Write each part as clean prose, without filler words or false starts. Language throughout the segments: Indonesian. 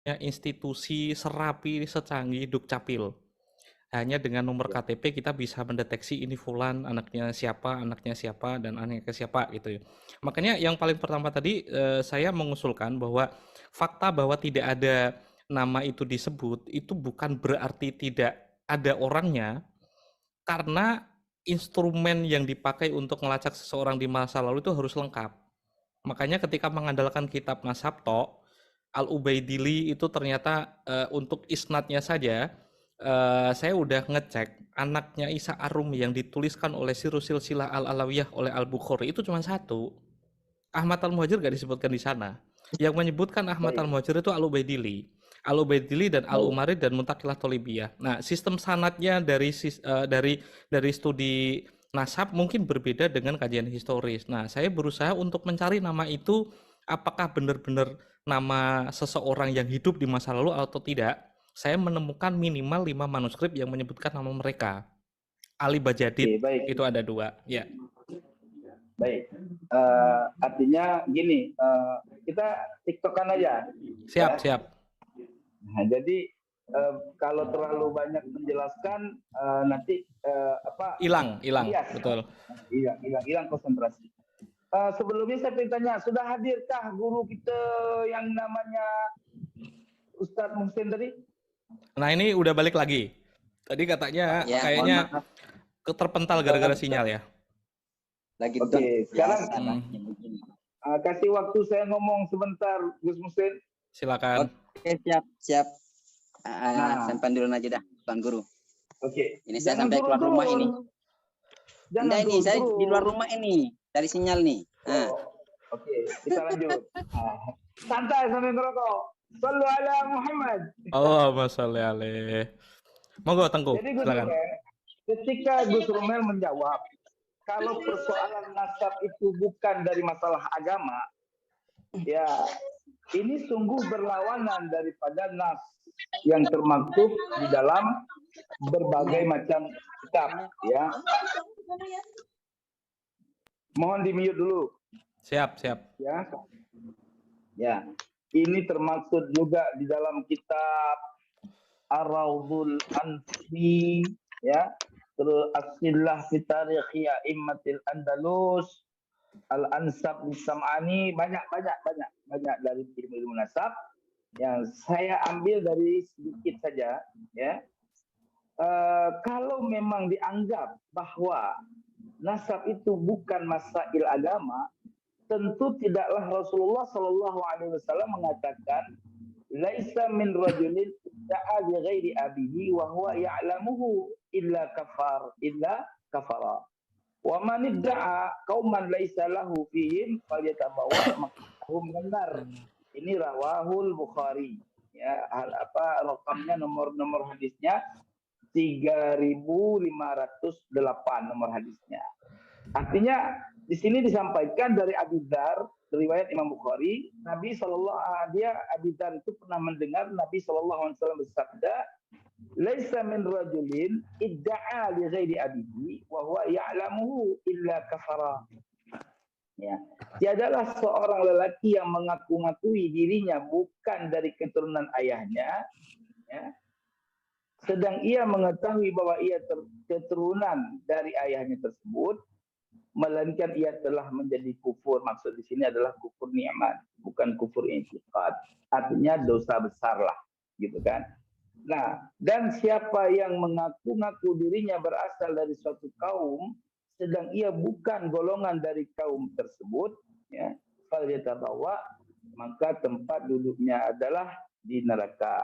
institusi serapi secanggih Dukcapil. Hanya dengan nomor KTP kita bisa mendeteksi ini fulan, anaknya siapa, dan anaknya siapa gitu ya. Makanya yang paling pertama tadi saya mengusulkan bahwa fakta bahwa tidak ada nama itu disebut itu bukan berarti tidak ada orangnya, karena instrumen yang dipakai untuk melacak seseorang di masa lalu itu harus lengkap. Makanya ketika mengandalkan kitab Nasabto, Al-Ubaidili itu ternyata untuk isnadnya saja saya udah ngecek anaknya Isa Arumi yang dituliskan oleh Sirus Silsilah Al-Alawiyah oleh Al-Bukhari itu cuma satu. Ahmad Al-Muhajir gak disebutkan di sana. Yang menyebutkan Ahmad Baik, Al-Muhajir itu Al-Ubaidili. Al-Ubaidili dan baik. Al-Umarid dan Muntakilah Tolibiyah. Nah, sistem sanadnya dari studi nasab mungkin berbeda dengan kajian historis. Nah, saya berusaha untuk mencari nama itu apakah benar-benar nama seseorang yang hidup di masa lalu atau tidak. Saya menemukan minimal 5 manuskrip yang menyebutkan nama mereka. Ali Oke, Bajadid baik, itu ada 2. Ya, baik. Artinya gini, kita tiktokan aja, siap, ya. siap. Nah, jadi kalau terlalu banyak menjelaskan, nanti Hilang, bias, betul. hilang konsentrasi. Sebelumnya saya ingin tanya, sudah hadirkah guru kita yang namanya Ustadz Muhsin tadi? Nah, ini udah balik lagi. Tadi katanya Ya, mohon kayaknya maaf. terpental gara-gara sinyal ya. Lagi Oke, sekarang biasa anaknya begini. kasih waktu saya ngomong sebentar, Gus Muhsin. Silakan. Oke, siap, siap. Nah. Sampai dulu aja dah, Tuan Guru. Oke. Ini saya sampai keluar rumah ini. Enggak, ini saya di luar rumah ini, dari sinyal nih. Oke, kita lanjut. Santai sambil ngerokok. Sallu ala Muhammad. Allahumma sholli alaih. Monggo Tengku, Jadi Gus silakan. Romel, ketika Gus Romel menjawab, kalau persoalan nasab itu bukan dari masalah agama, ya ini sungguh berlawanan daripada nas yang termaktub di dalam berbagai macam kitab, ya. Mohon di-mute dulu. Siap, siap. Ya. Ya. Ini termaksud juga di dalam kitab Ar-Raudhul Anfi, ya. Terus As-Sillah fi Tarikhi A'immatil Andalus, Al-Ansab Sam'ani, banyak dari ilmu nasab yang saya ambil dari sedikit saja, ya. Kalau memang dianggap bahwa nasab itu bukan masail agama, tentu tidaklah Rasulullah Shallallahu Alaihi Wasallam mengatakan, "Laisa min rajulin da'a bi ghairi abihi wa huwa ya'lamuhu illa kafara. Wa man idda'a qauman laisa lahu fihim falyatabawwa maq'adahu minan nar." Ini rawahul Bukhari. Ya, rakamnya nomor hadisnya 3.508 nomor hadisnya. Artinya di sini disampaikan dari Abu Dzar, riwayat Imam Bukhari, Nabi Abu Dzar itu pernah mendengar Nabi SAW bersabda, "Laisa min rajulin idda'a li ghairi abihi wa huwa ya'lamuhu illa kafara." Ya, tiadalah seorang lelaki yang mengaku-ngakui dirinya bukan dari keturunan ayahnya, ya, sedang ia mengetahui bahwa ia keturunan dari ayahnya tersebut, melainkan ia telah menjadi kufur. Maksud di sini adalah kufur nikmat, bukan kufur i'tiqad. Artinya dosa besar lah, gitu kan. Nah, dan siapa yang mengaku-ngaku dirinya berasal dari suatu kaum, sedang ia bukan golongan dari kaum tersebut, ya, falyatabawa, maka tempat duduknya adalah di neraka.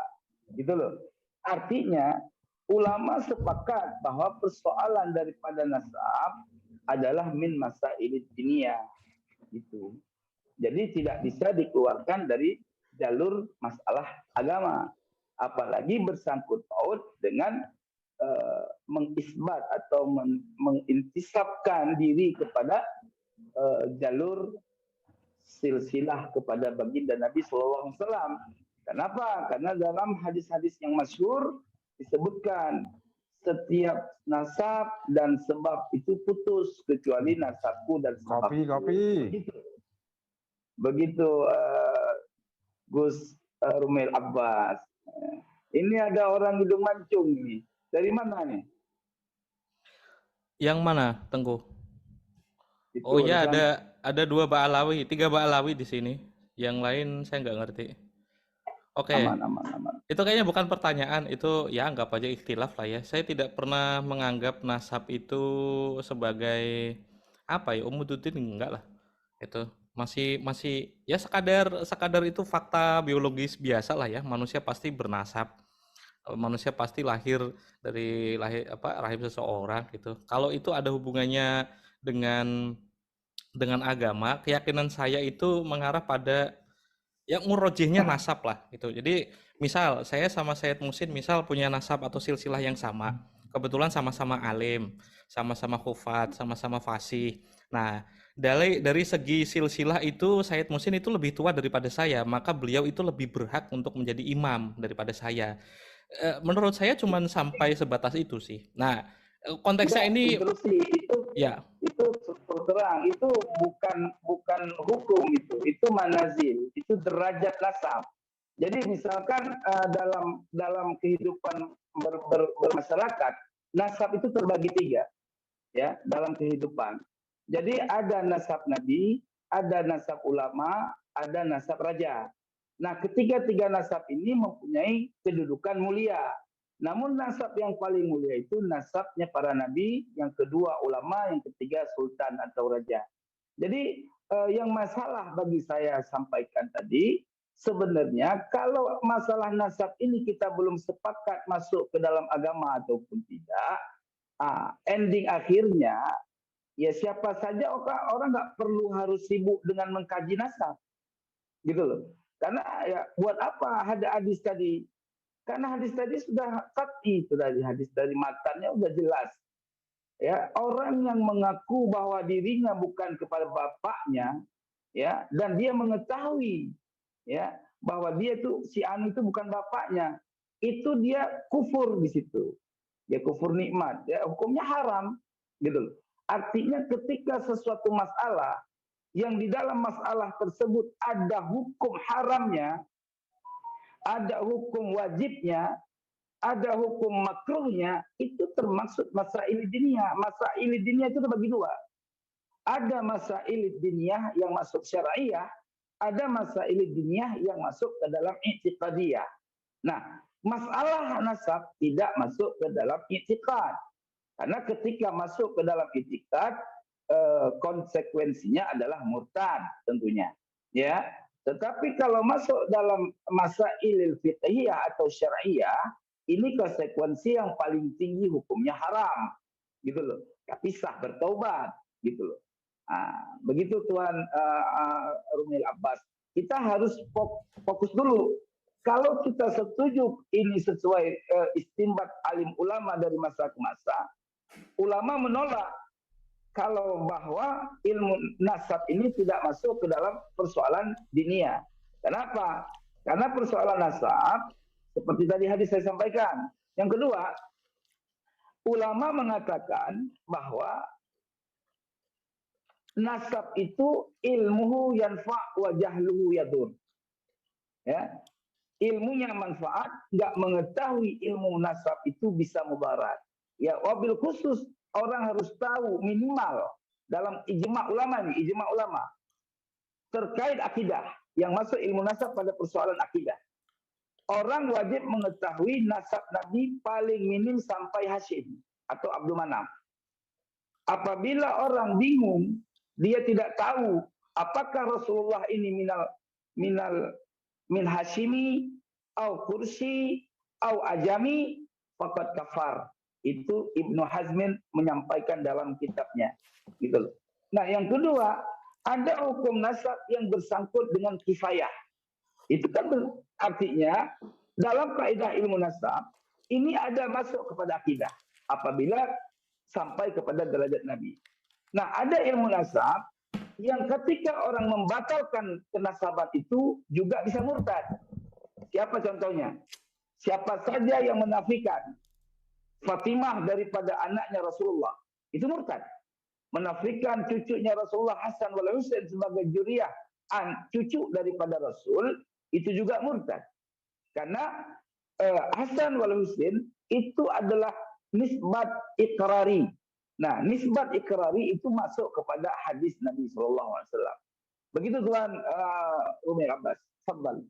Gitu loh. Artinya ulama sepakat bahwa persoalan daripada nasab adalah min masailid diniyah, gitu. Jadi tidak bisa dikeluarkan dari jalur masalah agama, apalagi bersangkut paut dengan mengisbat atau mengintisabkan diri kepada jalur silsilah kepada baginda Nabi SAW. Kenapa? Karena dalam hadis-hadis yang masyhur disebutkan setiap nasab dan sebab itu putus kecuali nasabku dan sebab. Kopi. Begitu Gus Rumail Abbas. Ini ada orang hidung mancung nih. Dari mana nih? Yang mana, Tengku? Itu Oh ya, dalam ada 2 Ba'alawi, 3 Ba'alawi di sini. Yang lain saya nggak ngerti. Oke, aman. itu kayaknya bukan pertanyaan, itu ya anggap aja ikhtilaf lah ya. Saya tidak pernah menganggap nasab itu sebagai apa ya, umududdin, enggak lah. Itu masih masih ya sekadar sekadar itu fakta biologis biasa lah ya. Manusia pasti bernasab. Manusia pasti lahir dari rahim seseorang gitu. Kalau itu ada hubungannya dengan agama, keyakinan saya itu mengarah pada ya murojihnya nasab lah gitu. Jadi misal saya sama Sayyid Musin misal punya nasab atau silsilah yang sama, kebetulan sama-sama alim, sama-sama hufat, sama-sama fasih. Nah, dari segi silsilah itu Sayyid Musin itu lebih tua daripada saya, maka beliau itu lebih berhak untuk menjadi imam daripada saya. Menurut saya cuma sampai sebatas itu sih. Nah, konteksnya enggak, ini interupsi ya. itu terang itu bukan hukum, itu manazil, itu derajat nasab. Jadi misalkan dalam kehidupan bermasyarakat, nasab itu terbagi 3 ya dalam kehidupan. Jadi ada nasab nabi, ada nasab ulama, ada nasab raja. Nah, ketiga-tiga nasab ini mempunyai kedudukan mulia. Namun nasab yang paling mulia itu nasabnya para nabi, yang kedua ulama, yang ketiga sultan atau raja. Jadi yang masalah bagi saya sampaikan tadi, sebenarnya kalau masalah nasab ini kita belum sepakat masuk ke dalam agama ataupun tidak, ending akhirnya ya siapa saja orang nggak perlu harus sibuk dengan mengkaji nasab, gitu loh. Karena ya buat apa ada hadis tadi? Karena hadis tadi sudah qat'i, itu tadi hadis dari matannya sudah jelas. Ya, orang yang mengaku bahwa dirinya bukan kepada bapaknya, ya, dan dia mengetahui, ya, bahwa dia itu si anu itu bukan bapaknya, itu dia kufur di situ. Dia kufur nikmat, ya, hukumnya haram, gitu loh. Artinya ketika sesuatu masalah yang di dalam masalah tersebut ada hukum haramnya, ada hukum wajibnya, ada hukum makruhnya, itu termasuk masail diniyah. Masail diniyah itu terbagi 2. Ada masail diniyah yang masuk syariah, ada masail diniyah yang masuk ke dalam i'tiqadiyah. Nah, masalah nasab tidak masuk ke dalam i'tiqad. Karena ketika masuk ke dalam i'tiqad, konsekuensinya adalah murtad tentunya. Ya, tetapi kalau masuk dalam masail fiqhiyah atau syariah, ini konsekuensi yang paling tinggi hukumnya haram, gitu loh. Tapi sah bertaubat, gitu loh. Begitu Tuan Rumail Abbas. Kita harus fokus dulu. Kalau kita setuju ini sesuai istinbat alim ulama dari masa ke masa, ulama menolak kalau bahwa ilmu nasab ini tidak masuk ke dalam persoalan diniyah. Kenapa? Karena persoalan nasab seperti tadi hadis saya sampaikan. Yang kedua, ulama mengatakan bahwa nasab itu ilmuhu yanfa' wa jahluhu yadur. Ya. Ilmunya manfaat, nggak mengetahui ilmu nasab itu bisa mudarat. Ya, wabil khusus orang harus tahu minimal dalam ijma' ulama nih, ijma' ulama terkait akidah yang masuk ilmu nasab pada persoalan akidah. Orang wajib mengetahui nasab Nabi paling minim sampai Hashim atau Abdul Manaf. Apabila orang bingung, dia tidak tahu apakah Rasulullah ini min Hashimi au Kursi au Ajami, faqad kafar. Itu Ibnu Hazmin menyampaikan dalam kitabnya, gitu loh. Nah, yang kedua, ada hukum nasab yang bersangkut dengan kifayah. Itu kan artinya dalam kaidah ilmu nasab ini ada masuk kepada akidah apabila sampai kepada derajat Nabi. Nah, ada ilmu nasab yang ketika orang membatalkan kenasaban itu juga bisa murtad. Siapa contohnya? Siapa saja yang menafikan Fatimah daripada anaknya Rasulullah, itu murtad. Menafikan cucunya Rasulullah Hasan wal Husain sebagai juriyah, cucu daripada Rasul, itu juga murtad. Karena Hasan wal Husain itu adalah nisbat ikrari. Nah, nisbat ikrari itu masuk kepada hadis Nabi Shallallahu Alaihi Wasallam. Begitu Tuan Umair Abbas. Fadhal.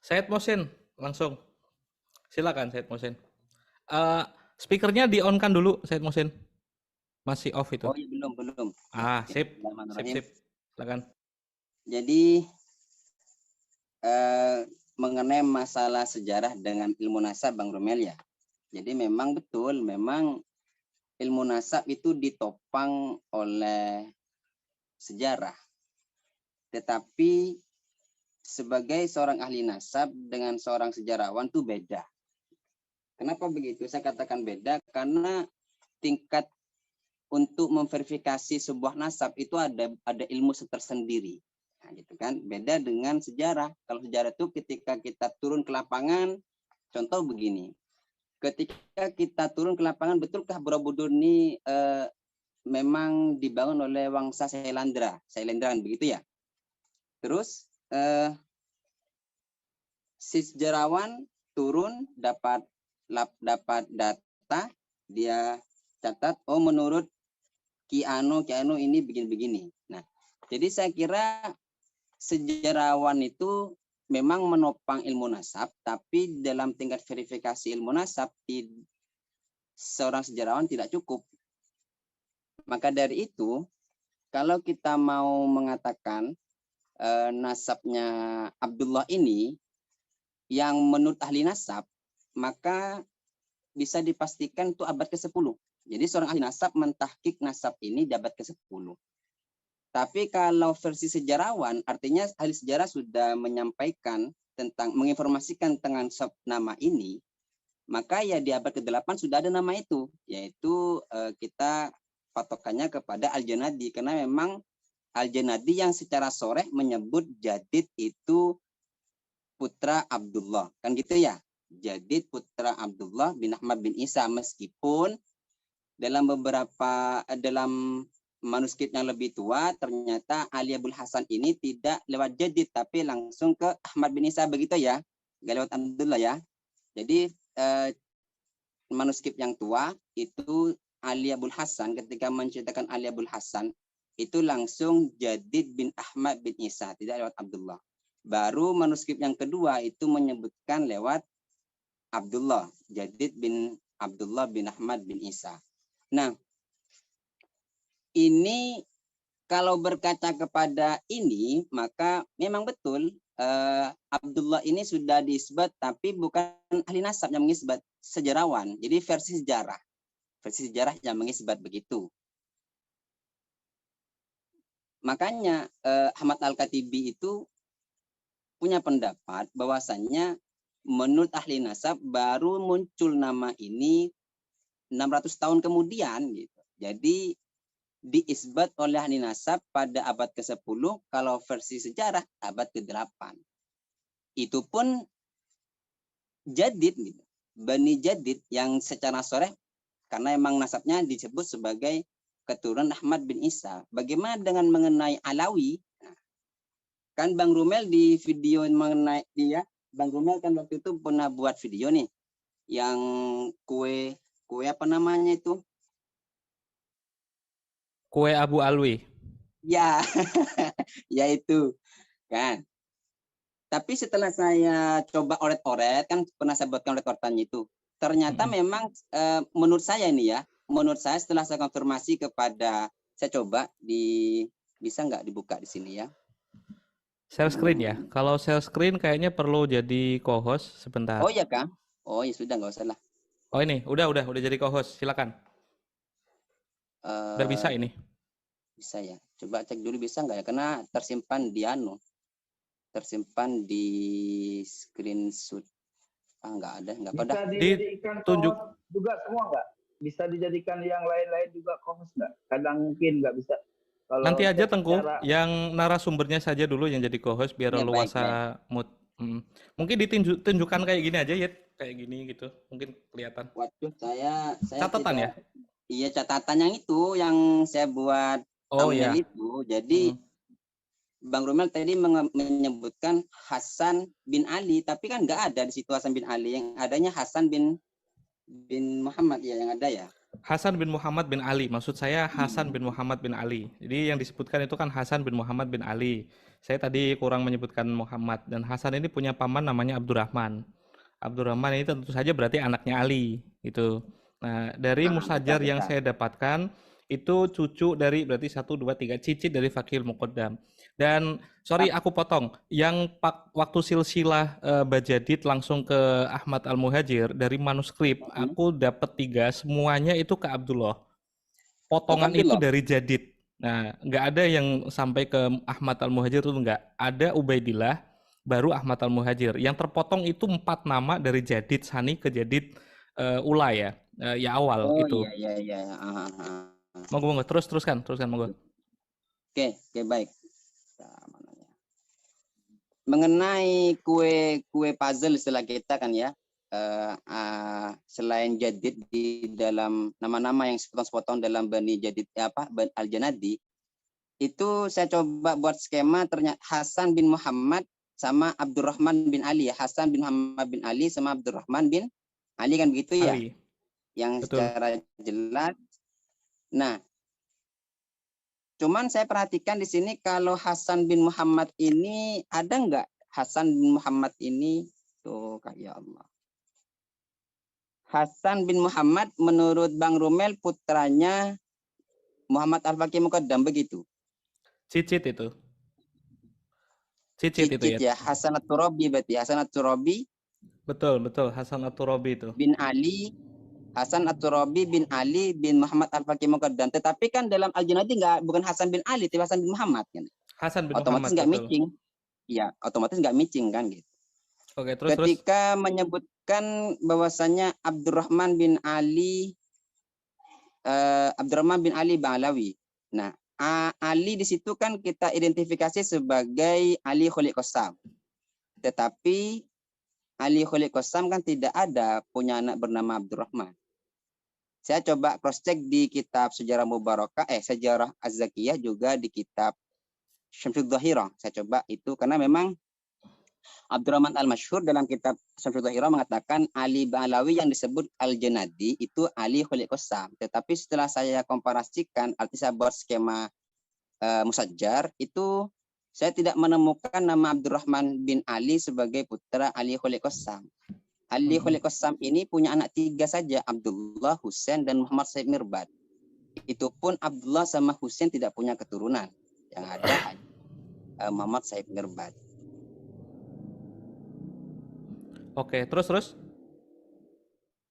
Said Mohsin, langsung. Silakan Said Mohsin. Speakernya di-on-kan dulu, Said Mohsin. Masih off itu. Oh iya, belum. Sip. Silakan. Jadi mengenai masalah sejarah dengan ilmu nasab, Bang Romel ya. Jadi memang betul, memang ilmu nasab itu ditopang oleh sejarah. Tetapi sebagai seorang ahli nasab dengan seorang sejarawan itu beda. Kenapa begitu? Saya katakan beda karena tingkat untuk memverifikasi sebuah nasab itu ada ilmu tersendiri. Nah, gitu kan. Beda dengan sejarah. Kalau sejarah itu ketika kita turun ke lapangan, contoh begini. Ketika kita turun ke lapangan, betulkah Borobudur ini memang dibangun oleh Wangsa Sailendra kan begitu ya? Terus si sejarawan turun dapat data, dia catat, oh menurut Ki Anu ini begini-begini. Nah, jadi saya kira sejarawan itu memang menopang ilmu nasab, tapi dalam tingkat verifikasi ilmu nasab seorang sejarawan tidak cukup. Maka dari itu, kalau kita mau mengatakan nasabnya Abdullah ini yang menurut ahli nasab, maka bisa dipastikan itu abad ke-10. Jadi seorang ahli nasab mentahkik nasab ini di abad ke-10. Tapi kalau versi sejarawan, artinya ahli sejarah sudah menyampaikan tentang, menginformasikan tentang nama ini, maka ya di abad ke-8 sudah ada nama itu, yaitu kita patokannya kepada Al-Janadi, karena memang Al-Janadi yang secara soreh menyebut Jadid itu putra Abdullah, kan gitu ya. Jadid putra Abdullah bin Ahmad bin Isa, meskipun dalam manuskrip yang lebih tua ternyata Ali Abul Hasan ini tidak lewat Jadid tapi langsung ke Ahmad bin Isa, begitu ya, gak lewat Abdullah ya. Jadi manuskrip yang tua itu Ali Abul Hasan, ketika menceritakan Ali Abul Hasan itu langsung Jadid bin Ahmad bin Isa, tidak lewat Abdullah. Baru manuskrip yang kedua itu menyebutkan lewat Abdullah, Jadid bin Abdullah bin Ahmad bin Isa. Nah, ini kalau berkaca kepada ini, maka memang betul Abdullah ini sudah disebut, tapi bukan ahli nasab yang mengisbat, sejarawan. Jadi versi sejarah yang mengisbat begitu. Makanya Ahmad Al-Katibi itu punya pendapat bahwasannya menurut ahli nasab baru muncul nama ini 600 tahun kemudian gitu. Jadi diisbat oleh ahli nasab pada abad ke-10, kalau versi sejarah abad ke-8. Itu pun Jadid gitu. Bani Jadid yang secara soreh, karena emang nasabnya disebut sebagai keturunan Ahmad bin Isa. Bagaimana dengan mengenai Alawi? Kan Bang Rumel di video mengenai dia, Bang Rumel kan waktu itu pernah buat video nih, yang kue apa namanya itu? Kue Abu Alwi. Ya, ya itu kan. Tapi setelah saya coba oret-oret, kan pernah saya buatkan oret-oretannya itu, ternyata memang menurut saya ini ya, menurut saya setelah saya konfirmasi kepada, saya coba bisa nggak dibuka di sini ya? Share screen ya. Kalau share screen kayaknya perlu jadi co-host sebentar. Oh iya Kang. Oh ya sudah, nggak usah lah. Oh ini udah jadi co-host. Silakan. Udah bisa ini. Bisa ya. Coba cek dulu bisa nggak ya? Karena tersimpan di screenshot. Nggak ada, nggak pada. Bisa dijadikan tunjuk juga semua nggak? Bisa dijadikan yang lain-lain juga co-host nggak? Kadang mungkin nggak bisa. Kalau nanti aja Tengku, yang narasumbernya saja dulu yang jadi co-host biar ya, luasa mood. Mungkin ditunjukkan kayak gini aja ya, kayak gini gitu. Mungkin kelihatan. Waduh, saya catatan tidak, ya? Iya, catatan yang itu yang saya buat. Oh iya. Itu. Jadi Bang Romel tadi menyebutkan Hasan bin Ali, tapi kan nggak ada di situ Hasan bin Ali, yang adanya Hasan bin Muhammad ya yang ada ya. Hasan bin Muhammad bin Ali. Maksud saya Hasan bin Muhammad bin Ali. Jadi yang disebutkan itu kan Hasan bin Muhammad bin Ali. Saya tadi kurang menyebutkan Muhammad, dan Hasan ini punya paman namanya Abdurrahman. Abdurrahman ini tentu saja berarti anaknya Ali gitu. Nah, dari musajar yang saya dapatkan itu cucu dari berarti 1, 2, 3 cicit dari Fakihul Muqaddam. Dan sorry aku potong, yang waktu silsilah Bajadid langsung ke Ahmad Al-Muhajir, dari manuskrip aku dapat 3, semuanya itu ke Abdullah. Potongan itu dari Jadid. Nah, nggak ada yang sampai ke Ahmad Al-Muhajir, itu nggak. Ada Ubaidillah, baru Ahmad Al-Muhajir. Yang terpotong itu 4 nama dari Jadid Sani ke Jadid Ula ya. Ya awal Oh gitu. iya. Monggo teruskan monggo. Oke, baik. Mengenai kue puzzle istilah kita kan ya, selain Jadid di dalam nama-nama yang sepotong-sepotong dalam Bani Jadid Al-Janadi, itu saya coba buat skema, ternyata Hasan bin Muhammad sama Abdurrahman bin Ali, Hasan bin Muhammad bin Ali sama Abdurrahman bin Ali kan begitu ya, Ali. yang Betul. secara jelas. Nah, cuman saya perhatikan di sini kalau Hasan bin Muhammad ini ada nggak Hasan bin Muhammad ini tuh ya Allah. Hasan bin Muhammad menurut Bang Rumel putranya Muhammad Al-Faqih Muqaddam begitu. Cicit itu ya. Hasan At-Turabi berarti Hasan At-Turabi. Betul Hasan At-Turabi itu. Bin Ali, Hasan At-Turabi bin Ali bin Muhammad Al-Faqih Muqaddam. Tetapi kan dalam Al-Junadi bukan Hasan bin Ali, tapi Hasan bin Muhammad kan. Hasan bin otomatis Muhammad. Otomatis nggak matching. Iya, otomatis nggak matching kan gitu. Oke, terus ketika menyebutkan bahwasanya Abdurrahman bin Ali Ba'alawi. Nah, Ali di situ kan kita identifikasi sebagai Ali Khuliq Qassam. Tetapi Ali Khuliq Qassam kan tidak ada punya anak bernama Abdurrahman. Saya coba cross check di kitab Sejarah Mubarakah, Sejarah Az-Zakiyah, juga di kitab Syamsul Dhahirah. Saya coba itu karena memang Abdurrahman Al-Masyhur dalam kitab Syamsul Dhahirah mengatakan Ali Ba'alawi yang disebut Al-Janadi itu Ali Khuliq Qassam. Tetapi setelah saya komparasikan, artinya saya buat skema musajjar, itu saya tidak menemukan nama Abdurrahman bin Ali sebagai putra Ali Khuliq Qassam. Ali Khuliq Qassam ini punya anak 3 saja, Abdullah, Husain, dan Muhammad Said Mirbad. Itu pun Abdullah sama Husain tidak punya keturunan. Yang ada Muhammad Said Mirbad. Oke, terus?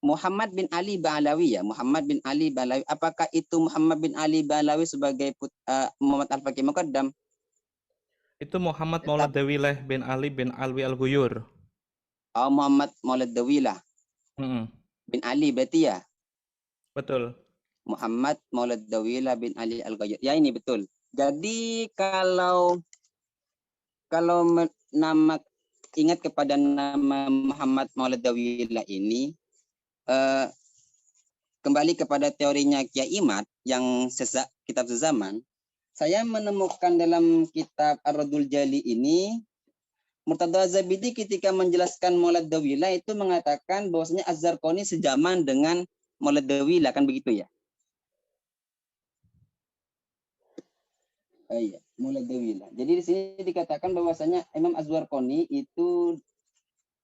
Muhammad bin Ali Ba'alawi ya, Muhammad bin Ali Ba'alawi. Apakah itu Muhammad bin Ali Ba'alawi sebagai Muhammad Al-Faqih Muqaddam? Itu Muhammad Maulad Dawilah bin Ali bin Alwi Al-Ghuyur. Oh, Muhammad Maulad Dawilah bin Ali berarti ya? Betul. Muhammad Maulad Dawilah bin Ali Al-Ghuyur. Ya, ini betul. Jadi kalau nama ingat kepada nama Muhammad Maulad Dawilah ini, kembali kepada teorinya Kiai Imad yang kitab sezaman, saya menemukan dalam kitab Ar-Radul Jali ini, Murtada Az-Zabidi ketika menjelaskan Maulad Dawilah itu mengatakan bahwasanya Az-Zarqani sejaman dengan Maulad Dawilah, kan begitu ya? Iya, Maulad Dawilah. Jadi di sini dikatakan bahwasanya Imam Az-Zarqani itu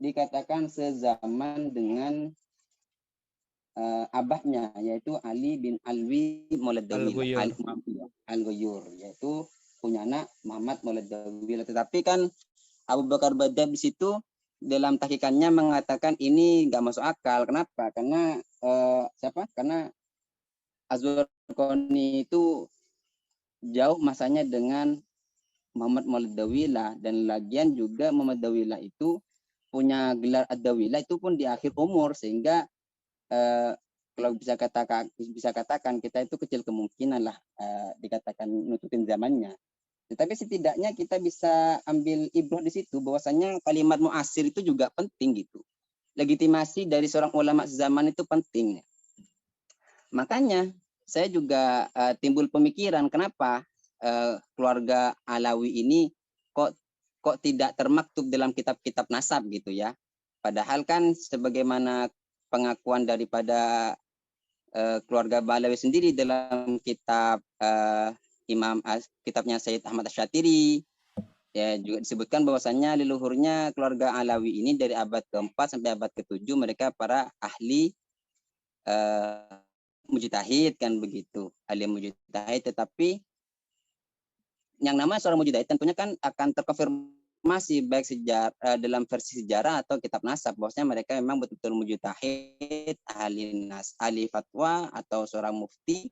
dikatakan sezaman dengan abahnya, yaitu Ali bin Alwi Maulad Dawilah Al-Ghuyur, yaitu punya anak Muhammad Maulad Dawilah. Tetapi kan Abu Bakar Badab di situ dalam tahqiqannya mengatakan ini nggak masuk akal. Kenapa? Karena Karena Az-Zarqani itu jauh masanya dengan Muhammad Maulad Dawilah, dan lagian juga Muhammad Dawilah itu punya gelar Ad-Dawilah itu pun di akhir umur, sehingga kalau bisa katakan kita itu kecil kemungkinan lah dikatakan nutupin zamannya. Tetapi setidaknya kita bisa ambil ibrah di situ bahwasanya kalimat muasir itu juga penting gitu. Legitimasi dari seorang ulama zaman itu penting. Makanya saya juga timbul pemikiran kenapa keluarga Alawi ini kok tidak termaktub dalam kitab-kitab nasab gitu ya. Padahal kan sebagaimana pengakuan daripada keluarga Balawi sendiri dalam kitab kitabnya Sayyid Ahmad Asy-Syatiri, ya juga disebutkan bahwasannya leluhurnya keluarga Alawi ini dari abad ke-4 sampai abad ke-7 mereka para ahli mujtahid kan begitu, ahli mujtahid. Tetapi yang namanya seorang mujtahid tentunya kan akan terkonfirmasi baik dalam versi sejarah atau kitab nasab bahwasanya mereka memang betul-betul mujtahid, ahli fatwa atau seorang mufti.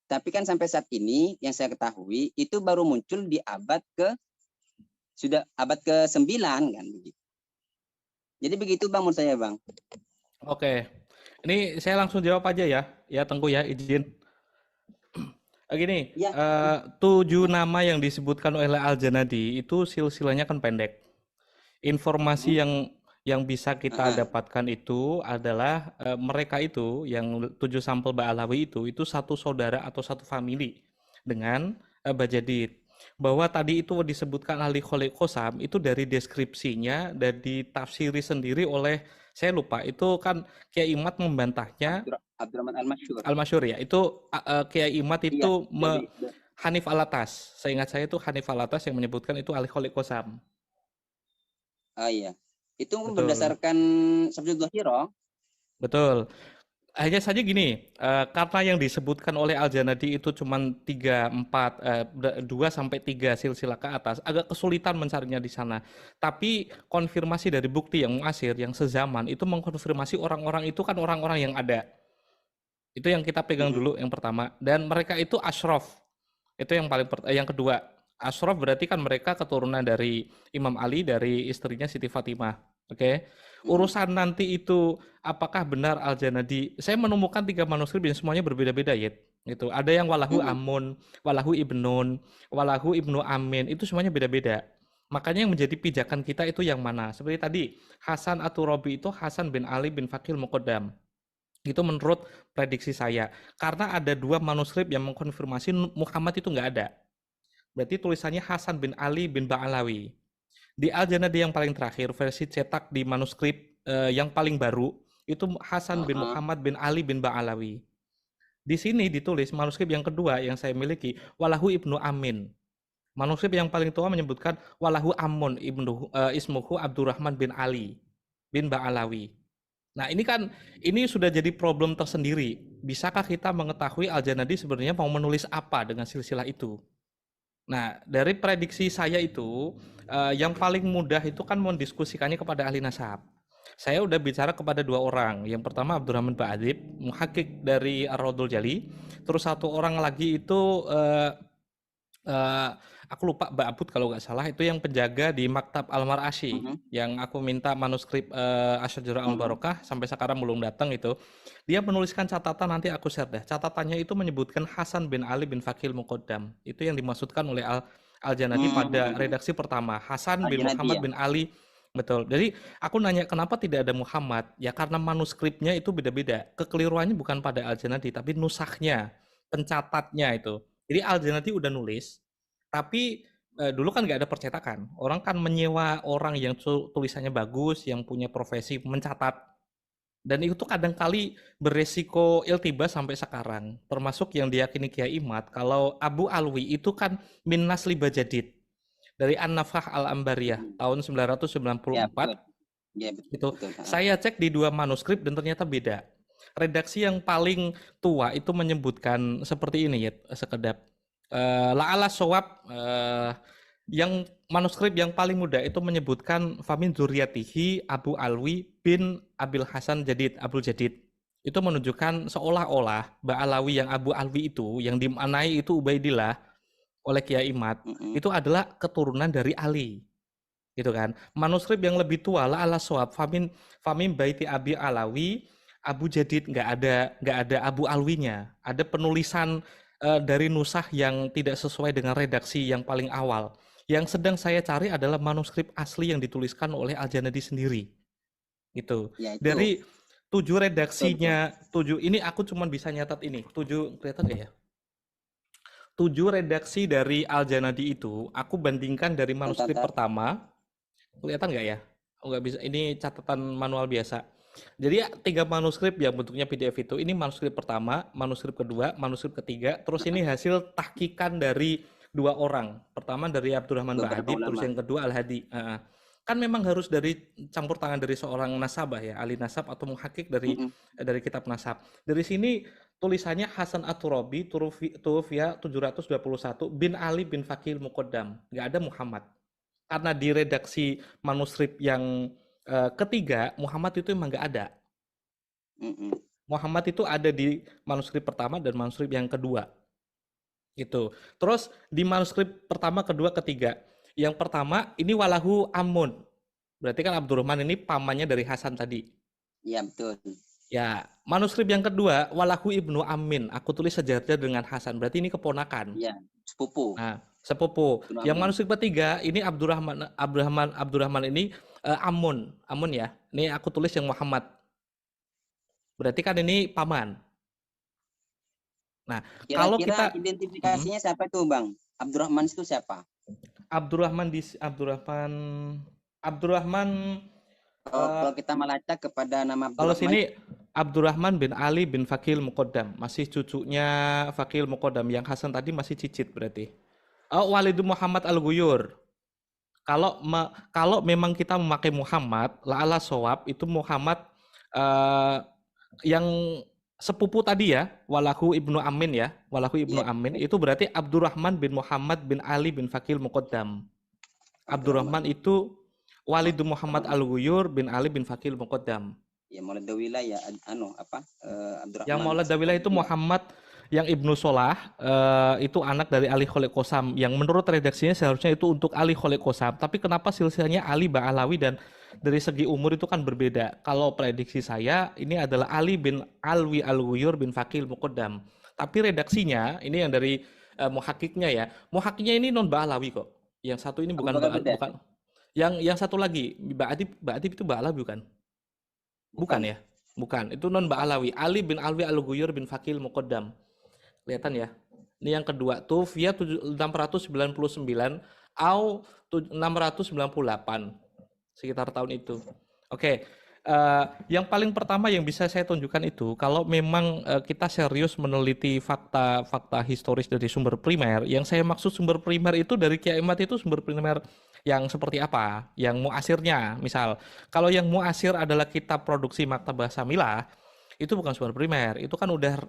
Tapi kan sampai saat ini yang saya ketahui itu baru muncul di abad ke-9 kan begitu. Jadi begitu Bang menurut saya Bang. Oke. Ini saya langsung jawab aja ya. Ya Tengku ya, izin. Gini, Ya. 7 nama yang disebutkan oleh Al-Janadi itu silsilahnya kan pendek. Informasi yang bisa kita dapatkan itu adalah mereka itu yang 7 sampel Ba'alawi itu satu saudara atau satu famili dengan Bajadid. Bahwa tadi itu disebutkan ahli Kholiq Qosam itu dari deskripsinya dan ditafsiri sendiri oleh, saya lupa, itu kan Kiai Imad membantahnya. Abdurrahman Al-Masyhur. Al-Masyhur ya, itu Kiai Imad itu Iya, Hanif Alatas. Seingat saya itu Hanif Alatas yang menyebutkan itu ahli Kholiq Qosam. Oh iya. Itu Betul. berdasarkan Sabjud Dhahira. Betul. Hanya saja gini, karena yang disebutkan oleh Al-Janadi itu cuma 2 sampai 3 silsilah ke atas, agak kesulitan mencarinya di sana. Tapi konfirmasi dari bukti yang muasir, yang sezaman, itu mengkonfirmasi orang-orang itu kan orang-orang yang ada. Itu yang kita pegang dulu yang pertama. Dan mereka itu asyraf. Itu yang kedua. Asyraf berarti kan mereka keturunan dari Imam Ali, dari istrinya Siti Fatimah. Oke. Urusan nanti itu apakah benar Al-Janadi, saya menemukan 3 manuskrip yang semuanya berbeda-beda ya. Gitu. Ada yang walahu amun, walahu ibnun, walahu ibnu amin, itu semuanya beda-beda. Makanya yang menjadi pijakan kita itu yang mana? Seperti tadi, Hasan At-Turabi itu Hasan bin Ali bin Faqih Muqaddam. Itu menurut prediksi saya. Karena ada 2 manuskrip yang mengkonfirmasi Muhammad itu nggak ada. Berarti tulisannya Hasan bin Ali bin Ba'alawi. Di Al-Janadi yang paling terakhir, versi cetak di manuskrip yang paling baru, itu Hasan bin Muhammad bin Ali bin Ba'alawi. Di sini ditulis manuskrip yang kedua yang saya miliki, walahu ibnu Amin. Manuskrip yang paling tua menyebutkan walahu Amun ismuhu Abdurrahman bin Ali bin Ba'alawi. Nah ini sudah jadi problem tersendiri. Bisakah kita mengetahui Al-Janadi sebenarnya mau menulis apa dengan silsilah itu? Nah, dari prediksi saya itu, yang paling mudah itu kan mendiskusikannya kepada ahli nasab. Saya udah bicara kepada 2 orang. Yang pertama Abdurrahman Ba'adib, muhakkik dari Ar-Raudhul Jali. Terus 1 orang lagi itu, aku lupa Mbak Abud kalau nggak salah, itu yang penjaga di Maktab Al-Mar'asyi. Yang aku minta manuskrip Asy-Syajarah Al-Barokah, sampai sekarang belum datang itu. Dia menuliskan catatan, nanti aku share deh. Catatannya itu menyebutkan Hasan bin Ali bin Faqih Muqaddam. Itu yang dimaksudkan oleh Al-Janadi pada redaksi pertama. Hasan bin Muhammad bin Ali. Betul. Jadi aku nanya kenapa tidak ada Muhammad? Ya karena manuskripnya itu beda-beda. Kekeliruannya bukan pada Al-Janadi, tapi nusaknya, pencatatnya itu. Jadi Al-Janadi udah nulis, tapi dulu kan nggak ada percetakan. Orang kan menyewa orang yang tulisannya bagus, yang punya profesi mencatat. Dan itu kadang kali beresiko iltibas sampai sekarang. Termasuk yang diyakini Kiai Imad, kalau Abu Alwi itu kan min nasli Bajadid. Dari An-Nafah Al-Ambariyah tahun 994. Ya, betul. Saya cek di 2 manuskrip dan ternyata beda. Redaksi yang paling tua itu menyebutkan seperti ini ya, sekedap. La'ala Shawab, yang manuskrip yang paling muda itu menyebutkan Famin Zuriyatihi Abu Alwi bin Abil Hasan Jadid, Abdul Jadid. Itu menunjukkan seolah-olah Ba'alawi yang Abu Alwi itu, yang dimaknai itu Ubaidillah oleh Kiai Imad, itu adalah keturunan dari Ali. Gitu kan. Manuskrip yang lebih tua, La'ala Shawab, Famin Baiti Abi Alawi, Abu Jadid, nggak ada Abu Alwinya. Ada penulisan dari nusah yang tidak sesuai dengan redaksi yang paling awal. Yang sedang saya cari adalah manuskrip asli yang dituliskan oleh Al-Janadi sendiri. Gitu. Ya, itu. Dari 7 redaksinya, 7 ini aku cuma bisa nyatat ini. 7 kelihatan nggak ya? 7 redaksi dari Al-Janadi itu aku bandingkan dari manuskrip Catatan. pertama. Kelihatan nggak ya? Oh, nggak bisa. Ini catatan manual biasa. Jadi 3 manuskrip yang bentuknya PDF itu. Ini manuskrip pertama, manuskrip kedua, manuskrip ketiga. Terus ini hasil tahkikan dari 2 orang. Pertama dari Abdurrahman Beberapa Ba'adib, terus ulama. yang kedua Al-Hadi. Kan memang harus dari campur tangan dari seorang nasabah ya, ahli nasab atau muhakik dari kitab nasab. Dari sini tulisannya Hasan At-Turabi, Tuwfiya 721 bin Ali bin Fakil Muqaddam. Nggak ada Muhammad. Karena di redaksi manuskrip yang ketiga, Muhammad itu emang nggak ada. Muhammad itu ada di manuskrip pertama dan manuskrip yang kedua. Gitu. Terus di manuskrip pertama, kedua, ketiga. Yang pertama ini walahu Amun. Berarti kan Abdurrahman ini pamannya dari Hasan tadi. Iya, betul. Ya, manuskrip yang kedua walahu Ibnu Amin. Aku tulis sejajar dengan Hasan. Berarti ini keponakan. Iya, sepupu. Nah, sepupu. Ibnu Yang Amin. manuskrip ketiga ini Abdurrahman ini Amun ya. Ini aku tulis yang Muhammad. Berarti kan ini paman. Nah, kalau Kira-kira kita identifikasinya siapa itu, Bang? Abdurrahman itu siapa? Abdurrahman Kalau kita melacak kepada nama kalau Abdurrahman, sini Abdurrahman bin Ali bin Fakil Muqaddam, masih cucunya Fakil Muqaddam. Yang Hasan tadi masih cicit berarti. Walidu Muhammad Al-Ghuyur. Kalau memang kita memakai Muhammad, la'ala shawab itu Muhammad yang sepupu tadi ya, walahu Ibnu Amin ya, walahu Ibnu Amin itu berarti Abdurrahman bin Muhammad bin Ali bin Fakil Muqaddam. Abdurrahman itu walidu Muhammad Al-Ghuyur bin Ali bin Fakil Muqaddam. Ya, Maulid Dawilah ya, Abdurrahman. Yang Maulid Dawilah itu Muhammad yang Ibnu Solah, itu anak dari Ali Kholek Kosam, yang menurut redaksinya seharusnya itu untuk Ali Kholek Kosam, tapi kenapa silsilahnya Ali Ba'alawi dan dari segi umur itu kan berbeda. Kalau prediksi saya ini adalah Ali bin Alwi Al-Ghuyur bin Fakil Muqaddam, tapi redaksinya ini yang dari muhakiknya ya, muhakiknya ini non Ba'alawi kok. Yang satu ini bukan bukan. Yang satu lagi Ba'adib itu Ba'alawi bukan? Bukan ya? Bukan. Itu non Ba'alawi. Ali bin Alwi Al-Ghuyur bin Fakil Muqaddam. Kelihatan ya? Ini yang kedua. Tuwfiya 699 au 698. Sekitar tahun itu. Oke. Yang paling pertama yang bisa saya tunjukkan itu, kalau memang kita serius meneliti fakta historis dari sumber primer, yang saya maksud sumber primer itu dari Kiai Imad itu sumber primer yang seperti apa? Yang muasirnya, misal. Kalau yang muasir adalah kitab produksi Maktabah Samilah, itu bukan sumber primer, itu kan udah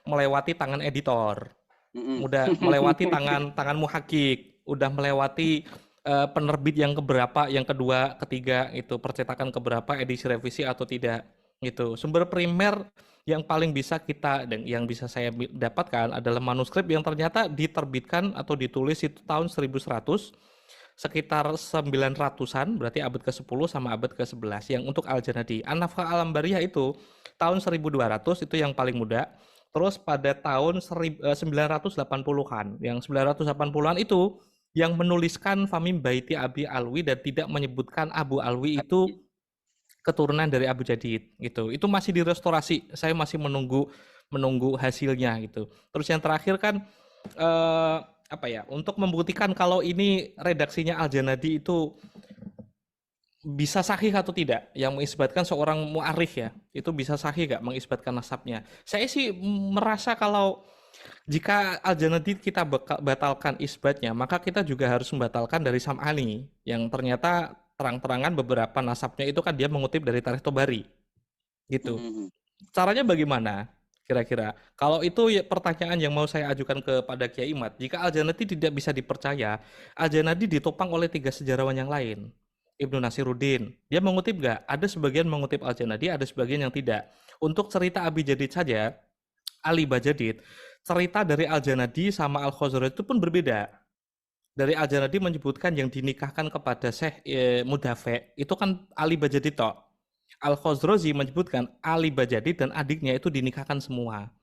melewati tangan editor, udah melewati tangan muhakik, udah melewati penerbit yang keberapa, yang kedua, ketiga, itu percetakan keberapa, edisi revisi atau tidak, gitu. Sumber primer yang paling bisa kita dan yang bisa saya dapatkan adalah manuskrip yang ternyata diterbitkan atau ditulis itu tahun 1100, sekitar 900-an, berarti abad ke-10 sama abad ke-11 yang untuk Al-Janadi. An-Nafkah Al-Ambariyah itu tahun 1200, itu yang paling muda. Terus pada tahun 980-an, yang 980-an itu yang menuliskan Famim Baiti Abi Alwi dan tidak menyebutkan Abu Alwi itu keturunan dari Abu Jadid gitu. Itu masih direstorasi. Saya masih menunggu hasilnya gitu. Terus yang terakhir kan untuk membuktikan kalau ini redaksinya Al-Janadi itu bisa sahih atau tidak, yang mengisbatkan seorang mu'arikh ya, itu bisa sahih gak mengisbatkan nasabnya. Saya sih merasa kalau jika Al-Janadi kita batalkan isbatnya, maka kita juga harus membatalkan dari Sam'ani, yang ternyata terang-terangan beberapa nasabnya itu kan dia mengutip dari Tarikh Tobari gitu. Caranya bagaimana? Kira-kira kalau itu ya pertanyaan yang mau saya ajukan kepada Kiai Imad. Jika Al-Janadi tidak bisa dipercaya, Al-Janadi ditopang oleh 3 sejarawan yang lain. Ibnu Nasiruddin, dia mengutip nggak? Ada sebagian mengutip Al-Janadi, ada sebagian yang tidak. Untuk cerita Abi Jadid saja, Ali Bajadid, cerita dari Al-Janadi sama Al-Khazraj itu pun berbeda. Dari Al-Janadi menyebutkan yang dinikahkan kepada Syekh Mudafe itu kan Ali Bajadid tok. Al-Khazraji menyebutkan Ali Bajadid dan adiknya itu dinikahkan semua.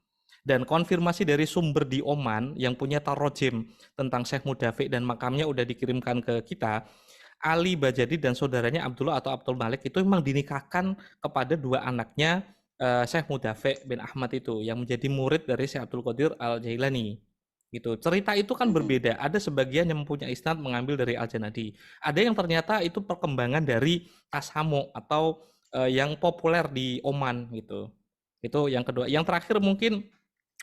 Dan konfirmasi dari sumber di Oman yang punya tarojim tentang Syekh Mudafi dan makamnya udah dikirimkan ke kita, Ali Bajadid dan saudaranya Abdullah atau Abdul Malik itu memang dinikahkan kepada 2 anaknya Syekh Mudafi bin Ahmad itu, yang menjadi murid dari Syekh Abdul Qadir Al-Jailani. Gitu. Cerita itu kan berbeda. Ada sebagian yang mempunyai isnad mengambil dari Al-Janadi. Ada yang ternyata itu perkembangan dari Tashamu atau yang populer di Oman gitu. Itu yang kedua. Yang terakhir mungkin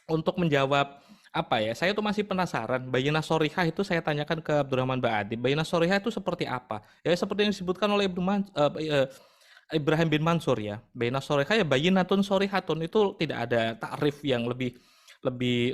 untuk menjawab apa ya? Saya tuh masih penasaran. Bayyinah Shorihah itu saya tanyakan ke Abdurrahman Ba'adi. Bayyinah Shorihah itu seperti apa? Ya seperti yang disebutkan oleh Ibrahim bin Mansur ya. Bayyinah Shorihah ya bayyinatun shorihatun, itu tidak ada takrif yang lebih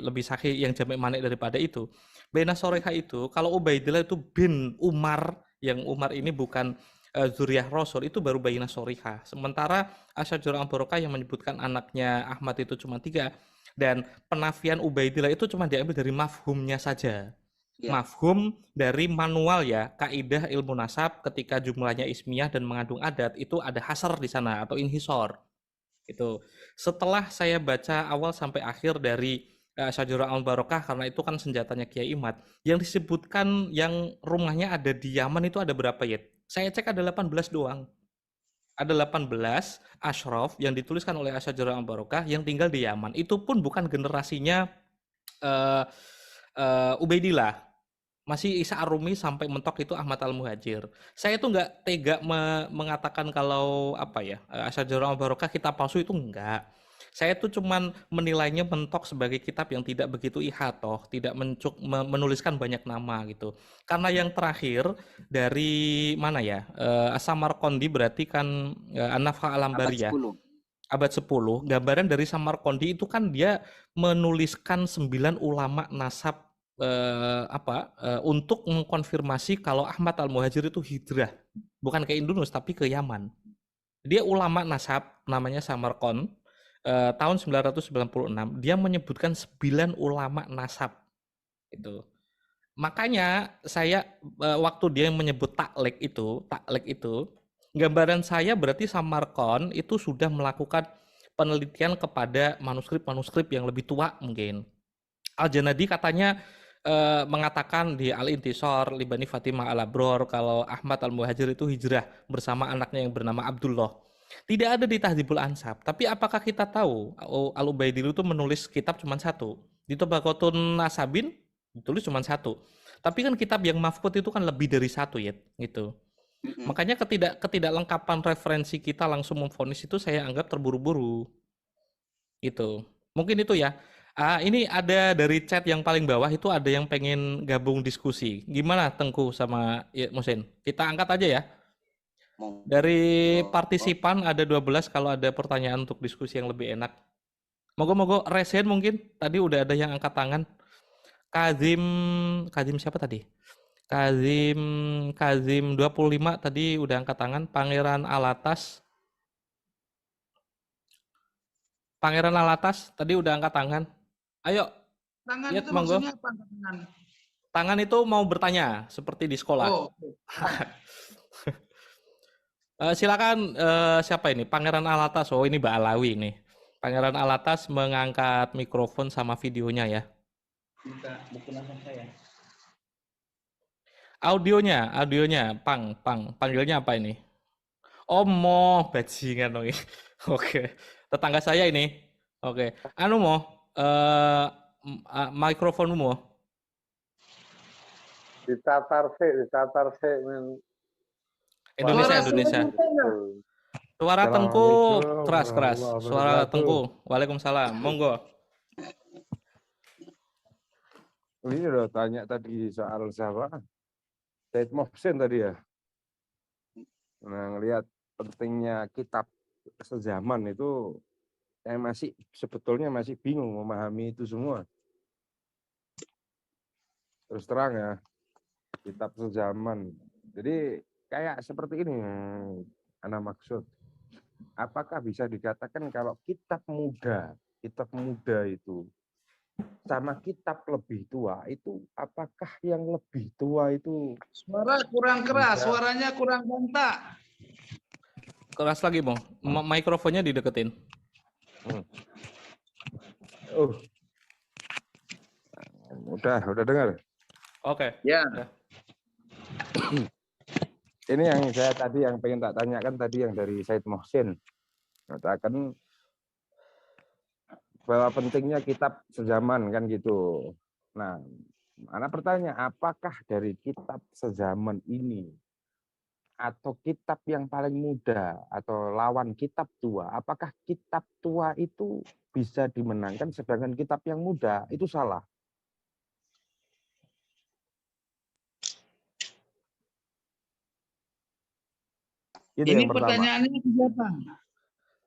lebih sahih yang jamak manik daripada itu. Bayyinah Shorihah itu kalau Ubaidillah itu bin Umar, yang Umar ini bukan zuriyah Rasul, itu baru Bayyinah Shorihah. Sementara Asy'ariyah Al-Barokah yang menyebutkan anaknya Ahmad itu cuma 3, dan penafian Ubaidillah itu cuma diambil dari mafhumnya saja. Ya. Mafhum dari manual ya, kaidah ilmu nasab ketika jumlahnya ismiyah dan mengandung adat itu ada hasar di sana atau inhisor. Itu. Setelah saya baca awal sampai akhir dari Syajarah Al-Barokah, karena itu kan senjatanya Kiai Imad, yang disebutkan yang rumahnya ada di Yaman itu ada berapa ya? Saya cek ada 18 doang. Ada 18 Ashraf yang dituliskan oleh Syajarah Al-Barokah yang tinggal di Yaman. Itu pun bukan generasinya Ubaidillah. Masih Isa Ar-Rumi sampai mentok itu Ahmad Al-Muhajir. Saya tuh nggak tega mengatakan kalau apa ya, Syajarah Al-Barokah kitab palsu, itu enggak. Saya tuh cuman menilainya mentok sebagai kitab yang tidak begitu ihatoh, tidak menuliskan banyak nama gitu. Karena yang terakhir dari mana ya, Samarqandi berarti kan An-Nafha Abad Al-Ambariyah 10. abad 10. Gambaran dari Samarqandi itu kan dia menuliskan 9 ulama nasab untuk mengkonfirmasi kalau Ahmad Al-Muhajir itu hijrah bukan ke Indonesian tapi ke Yaman. Dia ulama nasab namanya Samarqand, tahun 996 dia menyebutkan 9 ulama nasab itu. Makanya saya waktu dia menyebut taklek itu gambaran saya berarti Samarkand itu sudah melakukan penelitian kepada manuskrip-manuskrip yang lebih tua mungkin. Al-Janadi katanya mengatakan di Al-Intisar Libani Fatimah Al-Abror kalau Ahmad Al-Muhajir itu hijrah bersama anaknya yang bernama Abdullah. Tidak ada di Tahdzibul Ansab. Tapi apakah kita tahu Al-Ubaidillah itu menulis kitab cuma satu? Di Tabaqatun Nasabin ditulis cuma satu. Tapi kan kitab yang mafqud itu kan lebih dari satu ya, gitu. Makanya ketidaklengkapan referensi kita langsung memvonis itu saya anggap terburu-buru. Gitu. Mungkin itu ya. Ini ada dari chat yang paling bawah itu ada yang pengen gabung diskusi. Gimana Tengku sama Musin? Kita angkat aja ya. Dari partisipan ada 12, kalau ada pertanyaan untuk diskusi yang lebih enak. Moga-moga resen mungkin. Tadi udah ada yang angkat tangan. Kazim siapa tadi? Kazim 25 tadi udah angkat tangan. Pangeran Alatas tadi udah angkat tangan. Ayo. Tangan Yat, itu monggo. maksudnya apa tangan? Tangan itu mau bertanya seperti di sekolah. Oh. Silakan siapa ini? Pangeran Alatas. Oh, ini Mbak Alawi nih. Pangeran Alatas mengangkat mikrofon sama videonya ya. Buku nasab saya. Audionya, Pang. Panggilnya apa ini? Omo, bajingan dong. Oke. Tetangga saya ini. Oke. Anu mo, mikrofonmu mo. Ditatar sih Indonesia. Suara Tengku keras. Suara Tengku. Waalaikumsalam. Monggo. Ini udah tanya tadi soal siapa? Said Mohsin tadi ya. Nah, ngelihat pentingnya kitab sezaman itu, saya sebetulnya masih bingung memahami itu semua. Terus terang ya, kitab sezaman. Jadi kayak seperti ini, Ana maksud. Apakah bisa dikatakan kalau kitab muda itu sama kitab lebih tua itu, apakah yang lebih tua itu? Suara kurang keras, suaranya kurang bentak. Keras lagi, Mo. Mikrofonnya dideketin. Udah dengar? Oke. Ya. Ini yang saya tadi yang pengen tak tanyakan tadi yang dari Said Mohsin. Katakan bahwa pentingnya kitab sezaman kan gitu. Nah, anak bertanya, apakah dari kitab sezaman ini atau kitab yang paling muda atau lawan kitab tua, apakah kitab tua itu bisa dimenangkan sedangkan kitab yang muda itu salah? Itu Ini yang pertama. pertanyaannya siapa?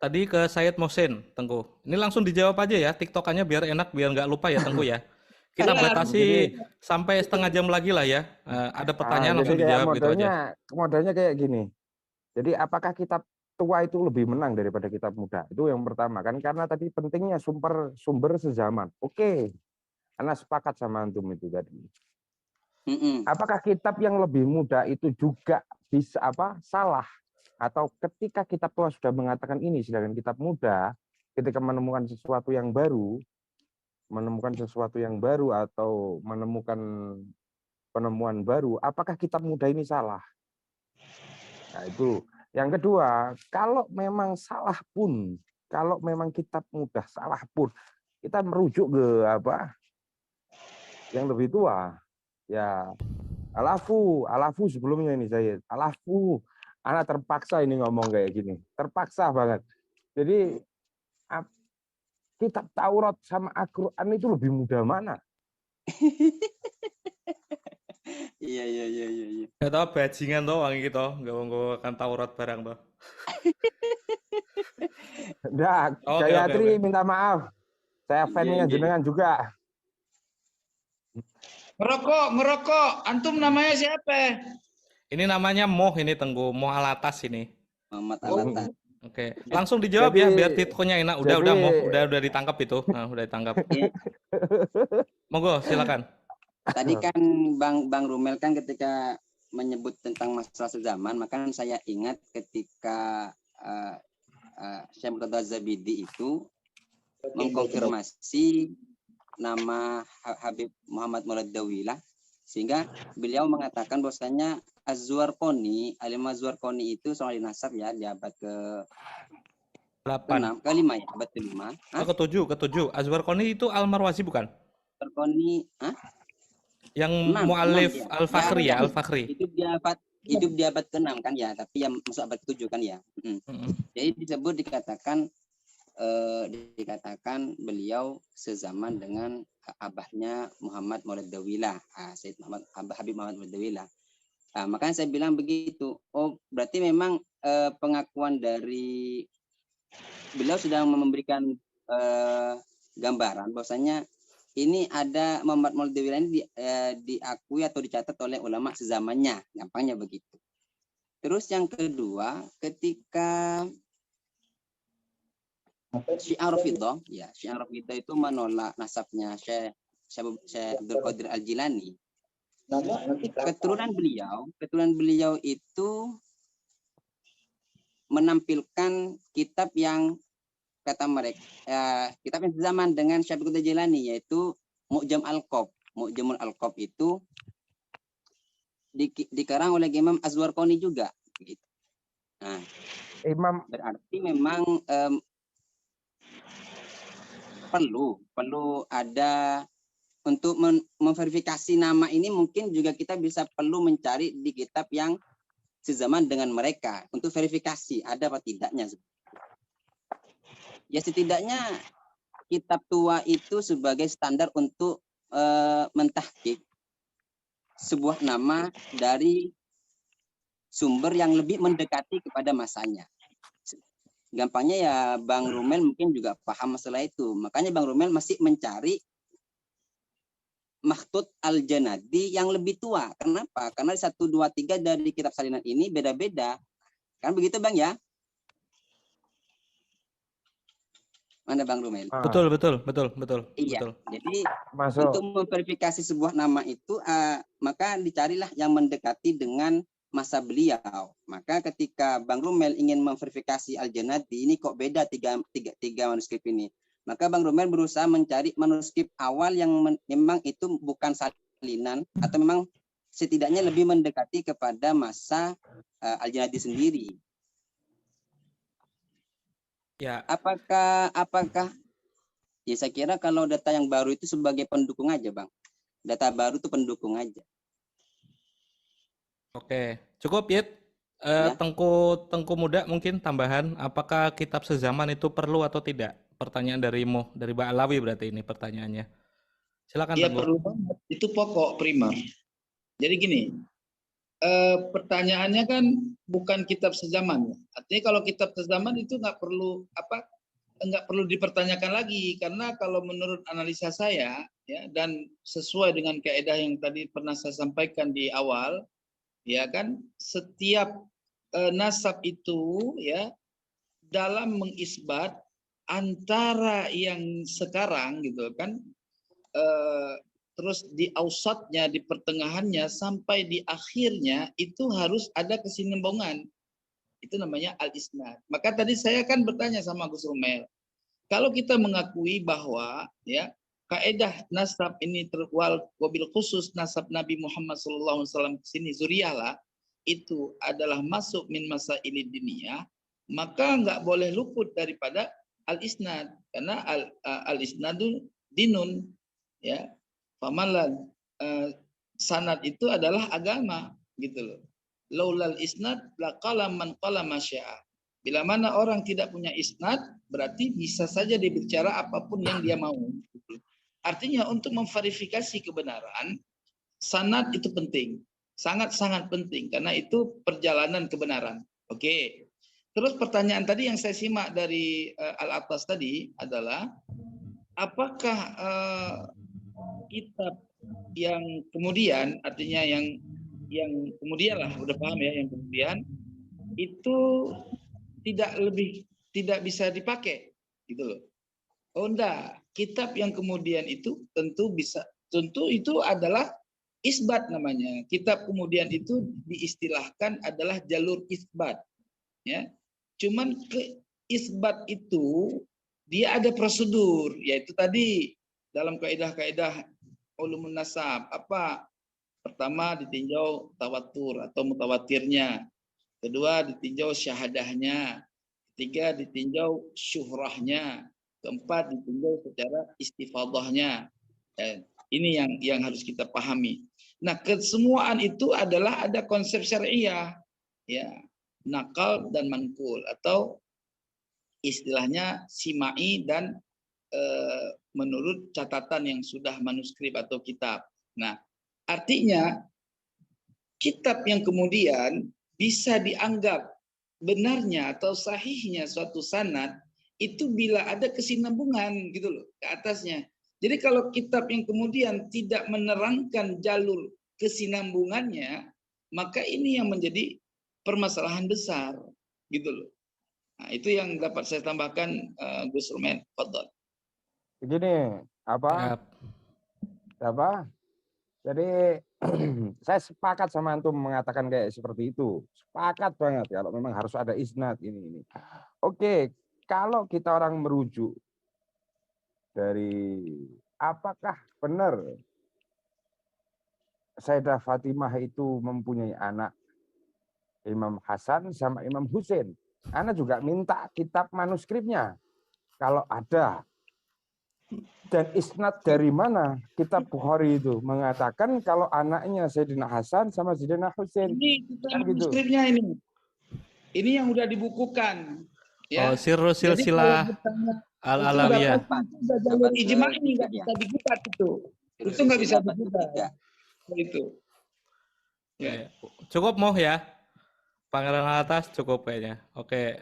Tadi ke Syed Mohsin, Tengku. Ini langsung dijawab aja ya, tiktokannya biar enak, biar nggak lupa ya, Tengku ya. Kita Iya, batasi sampai setengah jam lagi lah ya. Ada pertanyaan Jadi langsung kayak dijawab gitu aja. modelnya kayak gini. Jadi apakah kitab tua itu lebih menang daripada kitab muda? Itu yang pertama kan, karena tadi pentingnya sumber sezaman. Oke, Ana sepakat sama antum itu tadi. Apakah kitab yang lebih muda itu juga bisa salah? Atau ketika kitab tua sudah mengatakan ini, sedangkan kitab muda ketika menemukan sesuatu yang baru atau menemukan penemuan baru, apakah kitab muda ini salah? Nah, itu. Yang kedua, kalau memang salah pun, kalau memang kitab muda salah pun, kita merujuk ke yang lebih tua. Ya, alafu sebelumnya ini saya. Alafu, anak terpaksa ini ngomong kayak gini. Terpaksa banget. Jadi kitab Taurat sama Al-Quran itu lebih muda mana? Iya. Nggak tahu bajingan toh wangi gitu, nggak akan Taurat barang toh. Enggak, Oke. Gayatri minta maaf. Saya fan-nya jenengan juga. Ngerokok. Antum namanya siapa? Ini namanya Moh ini Tengku, Moh Alatas ini. Muhammad Alatas. Oke, langsung dijawab ya biar titkonya enak. Udah Moh, udah ditangkap itu. Nah, udah ditangkap. Monggo, silakan. Tadi kan Bang Rumel kan ketika menyebut tentang masalah sezaman, maka saya ingat ketika Syekh Murtada Zabidi itu mengkonfirmasi nama Habib Muhammad Muradawilah, sehingga beliau mengatakan bahwasanya Az-Zuarqoni, Alim Az-Zuarqoni itu seorang nasab ya di abad ke-6, ke-5 ya, abad ke-5. Ke-7. Azwarqoni itu Al-Marwazi bukan? Azwarqoni, yang mu'alif Al-Fakhri ya, Al-Fakhri. Hidup di abad ke-6 kan ya, tapi yang masuk abad ke-7 kan ya. Jadi dikatakan beliau sezaman dengan abahnya Muhammad Muradawilah, Sayyid Muhammad Habib Muhammad Muradawilah. Makanya saya bilang begitu. Oh, berarti memang pengakuan dari beliau sudah memberikan gambaran bahwasanya ini ada Muhammad Muradawilah ini diakui atau dicatat oleh ulama sezamannya, gampangnya begitu. Terus yang kedua, ketika Syiah Rafidhah, ya Syiah Rafidhah itu menolak nasabnya Syekh Abdul Qadir Al-Jilani. Keturunan beliau itu menampilkan kitab yang kata mereka kitab yang sezaman dengan Syekh Abdul Qadir Al-Jilani, yaitu Mu'jam Al-Qab. Mu'jamul Al-Qab itu dikarang oleh Imam Az-Zuarqoni juga gitu. Nah, berarti memang perlu ada untuk memverifikasi nama ini, mungkin juga kita perlu mencari di kitab yang sezaman dengan mereka untuk verifikasi ada apa tidaknya. Ya setidaknya kitab tua itu sebagai standar untuk mentahqiq sebuah nama dari sumber yang lebih mendekati kepada masanya. Gampangnya ya Bang Rumel mungkin juga paham masalah itu. Makanya Bang Rumel masih mencari Makhtut Al-Janadi yang lebih tua. Kenapa? Karena 1, 2, 3 dari kitab salinan ini beda-beda. Kan begitu Bang ya? Mana Bang Rumel? Betul. Iya. Betul. Jadi untuk memverifikasi sebuah nama itu maka dicarilah yang mendekati dengan masa beliau. Maka ketika Bang Rumel ingin memverifikasi Al-Janadi, ini kok beda tiga manuskrip ini. Maka Bang Rumel berusaha mencari manuskrip awal yang memang itu bukan salinan atau memang setidaknya lebih mendekati kepada masa Al-Janadi sendiri. Ya. Apakah ya saya kira kalau data yang baru itu sebagai pendukung aja Bang. data baru itu pendukung aja. Oke, cukup Yit. Ya. Tengku Muda mungkin tambahan, apakah kitab sezaman itu perlu atau tidak? Pertanyaan darimu, dari Mbak Alawi berarti ini pertanyaannya. Silakan Ya Tengku. perlu banget. Itu pokok primer. Jadi gini, pertanyaannya kan bukan kitab sezaman. Artinya kalau kitab sezaman itu nggak perlu dipertanyakan lagi, karena kalau menurut analisa saya ya, dan sesuai dengan kaidah yang tadi pernah saya sampaikan di awal, ya kan, setiap nasab itu ya dalam mengisbat antara yang sekarang gitu kan, terus di ausatnya, di pertengahannya sampai di akhirnya itu harus ada kesinambungan. Itu namanya al-isnad. Maka tadi saya kan bertanya sama Gus Rumel, kalau kita mengakui bahwa ya kaidah nasab ini wabil khusus nasab Nabi Muhammad SAW ke sini zuriyah itu adalah masuk min masailid diniyah, maka nggak boleh luput daripada al-isnad, karena al-isnadu dinun ya. Pamalan sanad itu adalah agama gitu loh. Laulal isnad laqala man qala masya'a. Bila mana orang tidak punya isnad, berarti bisa saja dia bicara apapun yang dia mau. Artinya untuk memverifikasi kebenaran, sanad itu penting. Sangat-sangat penting, karena itu perjalanan kebenaran. Oke. Terus pertanyaan tadi yang saya simak dari Al-Attas tadi adalah, apakah kitab yang kemudian, artinya yang kemudian lah, udah paham ya, yang kemudian itu tidak bisa dipakai gitu loh. Oh enggak, kitab yang kemudian itu tentu bisa, tentu itu adalah isbat namanya. Kitab kemudian itu diistilahkan adalah jalur isbat ya. Cuman ke isbat itu dia ada prosedur, yaitu tadi dalam kaidah-kaidah ulumun nasab, apa? Pertama ditinjau tawatur atau mutawatirnya, kedua ditinjau syahadahnya, ketiga ditinjau syuhrahnya, keempat ditinjau secara istifadahnya. Ini yang harus kita pahami. Nah, kesemuaan itu adalah ada konsep syariah, ya, nakal dan mankul, atau istilahnya simai dan menurut catatan yang sudah manuskrip atau kitab. Nah, artinya kitab yang kemudian bisa dianggap benarnya atau sahihnya suatu sanad itu bila ada kesinambungan gitu loh ke atasnya. Jadi kalau kitab yang kemudian tidak menerangkan jalur kesinambungannya, maka ini yang menjadi permasalahan besar gitu loh. Nah, itu yang dapat saya tambahkan, Gus Rumen. Fadhol. Begini, apa? Jadi saya sepakat sama antum mengatakan kayak seperti itu. Sepakat banget kalau memang harus ada isnad ini. Oke, kalau kita orang merujuk dari apakah benar Sayyidah Fatimah itu mempunyai anak Imam Hasan sama Imam Husain. Ana juga minta kitab manuskripnya kalau ada. Dan isnad dari mana kitab Bukhari itu mengatakan kalau anaknya Sayyidina Hasan sama Sayyidina Husain. Ini kitab Gitu. manuskripnya ini. Ini yang udah dibukukan. Ya. Oh, Sirrus Silsilah Al-Alawiyah. Sudah jalur ijma ini nggak bisa digugat itu. Itu nggak bisa digugat. Itu. Ya. Cukup Moh ya. Pangeran atas cukup kayaknya. Oke,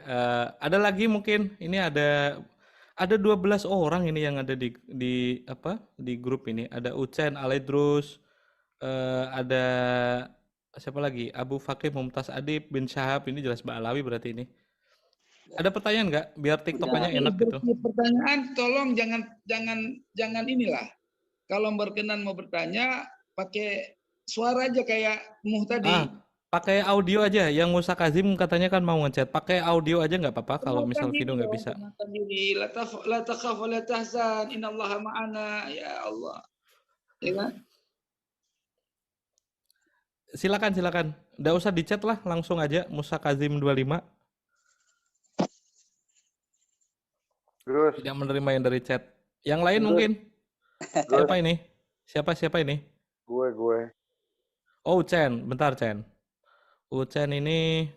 ada lagi mungkin ini ada 12 orang ini yang ada di grup ini. Ada Ucen, Aledrus, ada siapa lagi? Abu Fakih, Mumtaz Adib, bin Syahab, ini jelas Mbak Alawi berarti ini. Ada pertanyaan nggak? Biar TikTokannya enak gitu. Pertanyaan, tolong jangan inilah. Kalau berkenan mau bertanya, pakai suara aja kayak Muh tadi. Pakai audio aja. Yang Musa Kazim katanya kan mau ngechat. Pakai audio aja nggak apa-apa kalau misal video nggak bisa. La takhaf wa la tahzan, innallaha ma'ana, ya Allah. Ya kan? Silakan. Nggak usah di-chat lah, langsung aja Musa Kazim 25. Terus Tidak menerima yang dari chat. Yang lain mungkin. Siapa ini? Gue. Oh, Ucen, bentar Cen. Ucen ini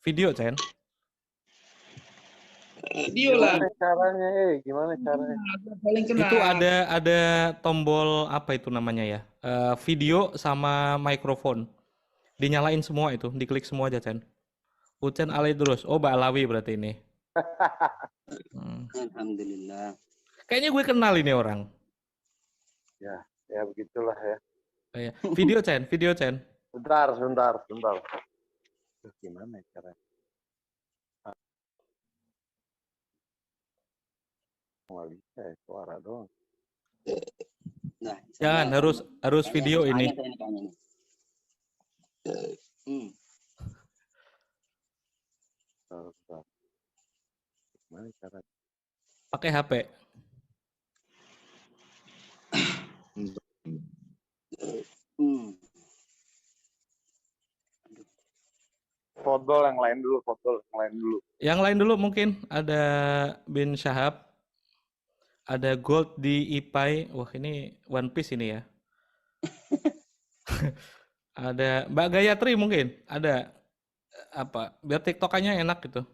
video Cen. Video lah. Gimana caranya? Gimana caranya? Paling kenal. Itu ada tombol apa itu namanya ya? Video sama mikrofon. Dinyalain semua itu, diklik semua aja Cen. Ucen Alaidrus. Oh, Mbak Alawi berarti ini. Alhamdulillah. Kayaknya gue kenal ini orang. Ya begitulah ya. Iya. Video Cen, video Cen. Bentar. Terus gimana caranya? Nggak bisa ya, suara doang. Nah, Jangan, harus video ini. Bentar. Gimana caranya? Pakai HP. Fodol yang lain dulu. Yang lain dulu mungkin ada Bin Syahab. Ada Gold di Ipai. Wah, ini One Piece ini ya. Ada Mbak Gayatri mungkin. Ada apa? Biar TikTokannya enak gitu.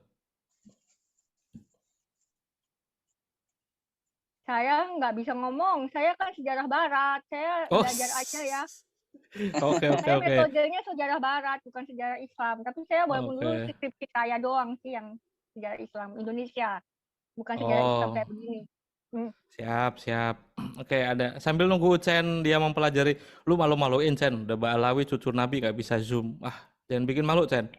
Saya nggak bisa ngomong. Saya kan sejarah Barat. Saya belajar aja ya. Oke. Saya metodenya sejarah Barat, bukan sejarah Islam. Tapi saya walaupun dulu skripsi saya doang sih yang sejarah Islam Indonesia, bukan sejarah Islam kayak begini. Siap. Oke, ada. Sambil nunggu Ucen dia mempelajari. Lu malu-maluin Cen. Udah Mbak Alawi cucu Nabi gak bisa Zoom. Jangan bikin malu Cen.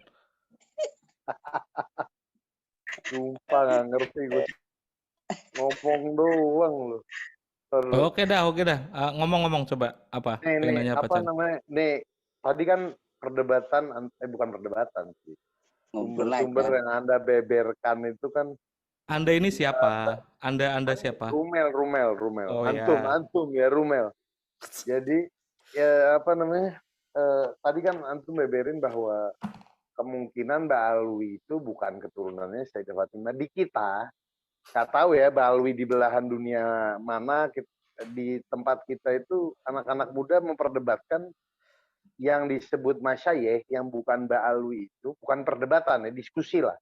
Sumpah gak ngerti gue. Ngomong doang lu. Oke dah. Ngomong-ngomong coba. Apa? Pengen nanya apa Cen? Namanya? Nih, tadi kan perdebatan, bukan perdebatan sih. Sumber-sumber yang Anda beberkan itu kan. Anda ini siapa? Anda siapa? Rumel. Oh, Antum ya Rumel. Jadi ya apa namanya? Tadi kan antum beberin bahwa kemungkinan Mbak Alwi itu bukan keturunannya Sayyidah Fatimah. Di kita, nggak tahu ya Mbak Alwi di belahan dunia mana. Di tempat kita itu anak-anak muda memperdebatkan yang disebut masyayikh yang bukan Mbak Alwi itu bukan perdebatan ya, diskusi lah.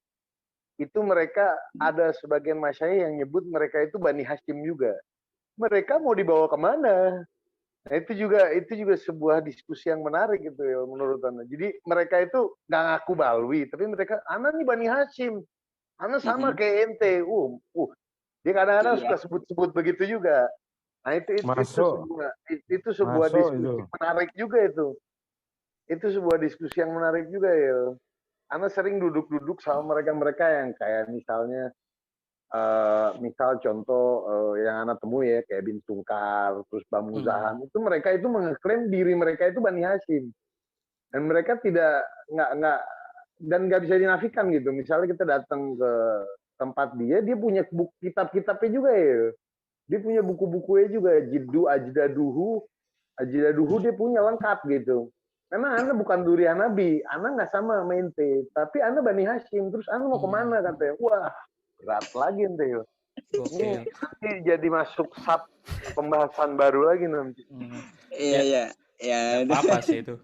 Itu mereka ada sebagian masyayikh yang nyebut mereka itu Bani Hashim juga. Mereka mau dibawa kemana? Nah, itu juga sebuah diskusi yang menarik gitu ya menurut Anda. Jadi mereka itu nggak ngaku Balwi, tapi mereka, Ana nih Bani Hashim, Ana sama kayak ente. Dia kadang-kadang suka sebut-sebut begitu juga. Nah itu sebuah diskusi menarik juga itu. Itu sebuah diskusi yang menarik juga ya. Ana sering duduk-duduk sama mereka-mereka yang kayak misalnya, misal contoh yang Ana temui ya kayak Bin Tungkar, terus Bang Muzahan, itu mereka itu mengeklaim diri mereka itu Bani Hashim, dan mereka nggak bisa dinafikan gitu. Misalnya kita datang ke tempat dia punya buku kitab-kitabnya juga ya, dia punya buku-bukunya juga, Jiddu Ajdaduhu dia punya lengkap gitu. Memang Anda bukan durian Nabi, Anda nggak sama mente, tapi Anda Bani Hashim, terus Anda mau kemana katanya? Wah, berat lagi ente. Ini nanti jadi masuk sub pembahasan baru lagi nanti. Iya. Nggak apa-apa sih itu.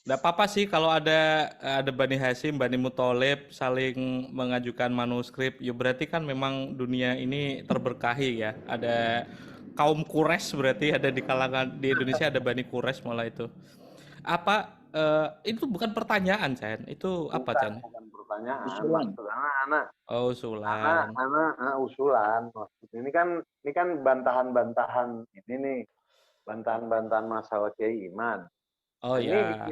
Nggak apa-apa sih kalau ada Bani Hashim, Bani Muthalib saling mengajukan manuskrip. Ya berarti kan memang dunia ini terberkahi ya. Ada kaum Quraisy berarti ada di kalangan di Indonesia ada Bani Quraisy malah itu. Apa itu bukan pertanyaan Chan, itu apa Chan? Bukan pertanyaan, usulan. Usulan. Usulan. Ini kan bantahan-bantahan ini nih, bantahan-bantahan masalah Kiai Iman. Oh ini ya.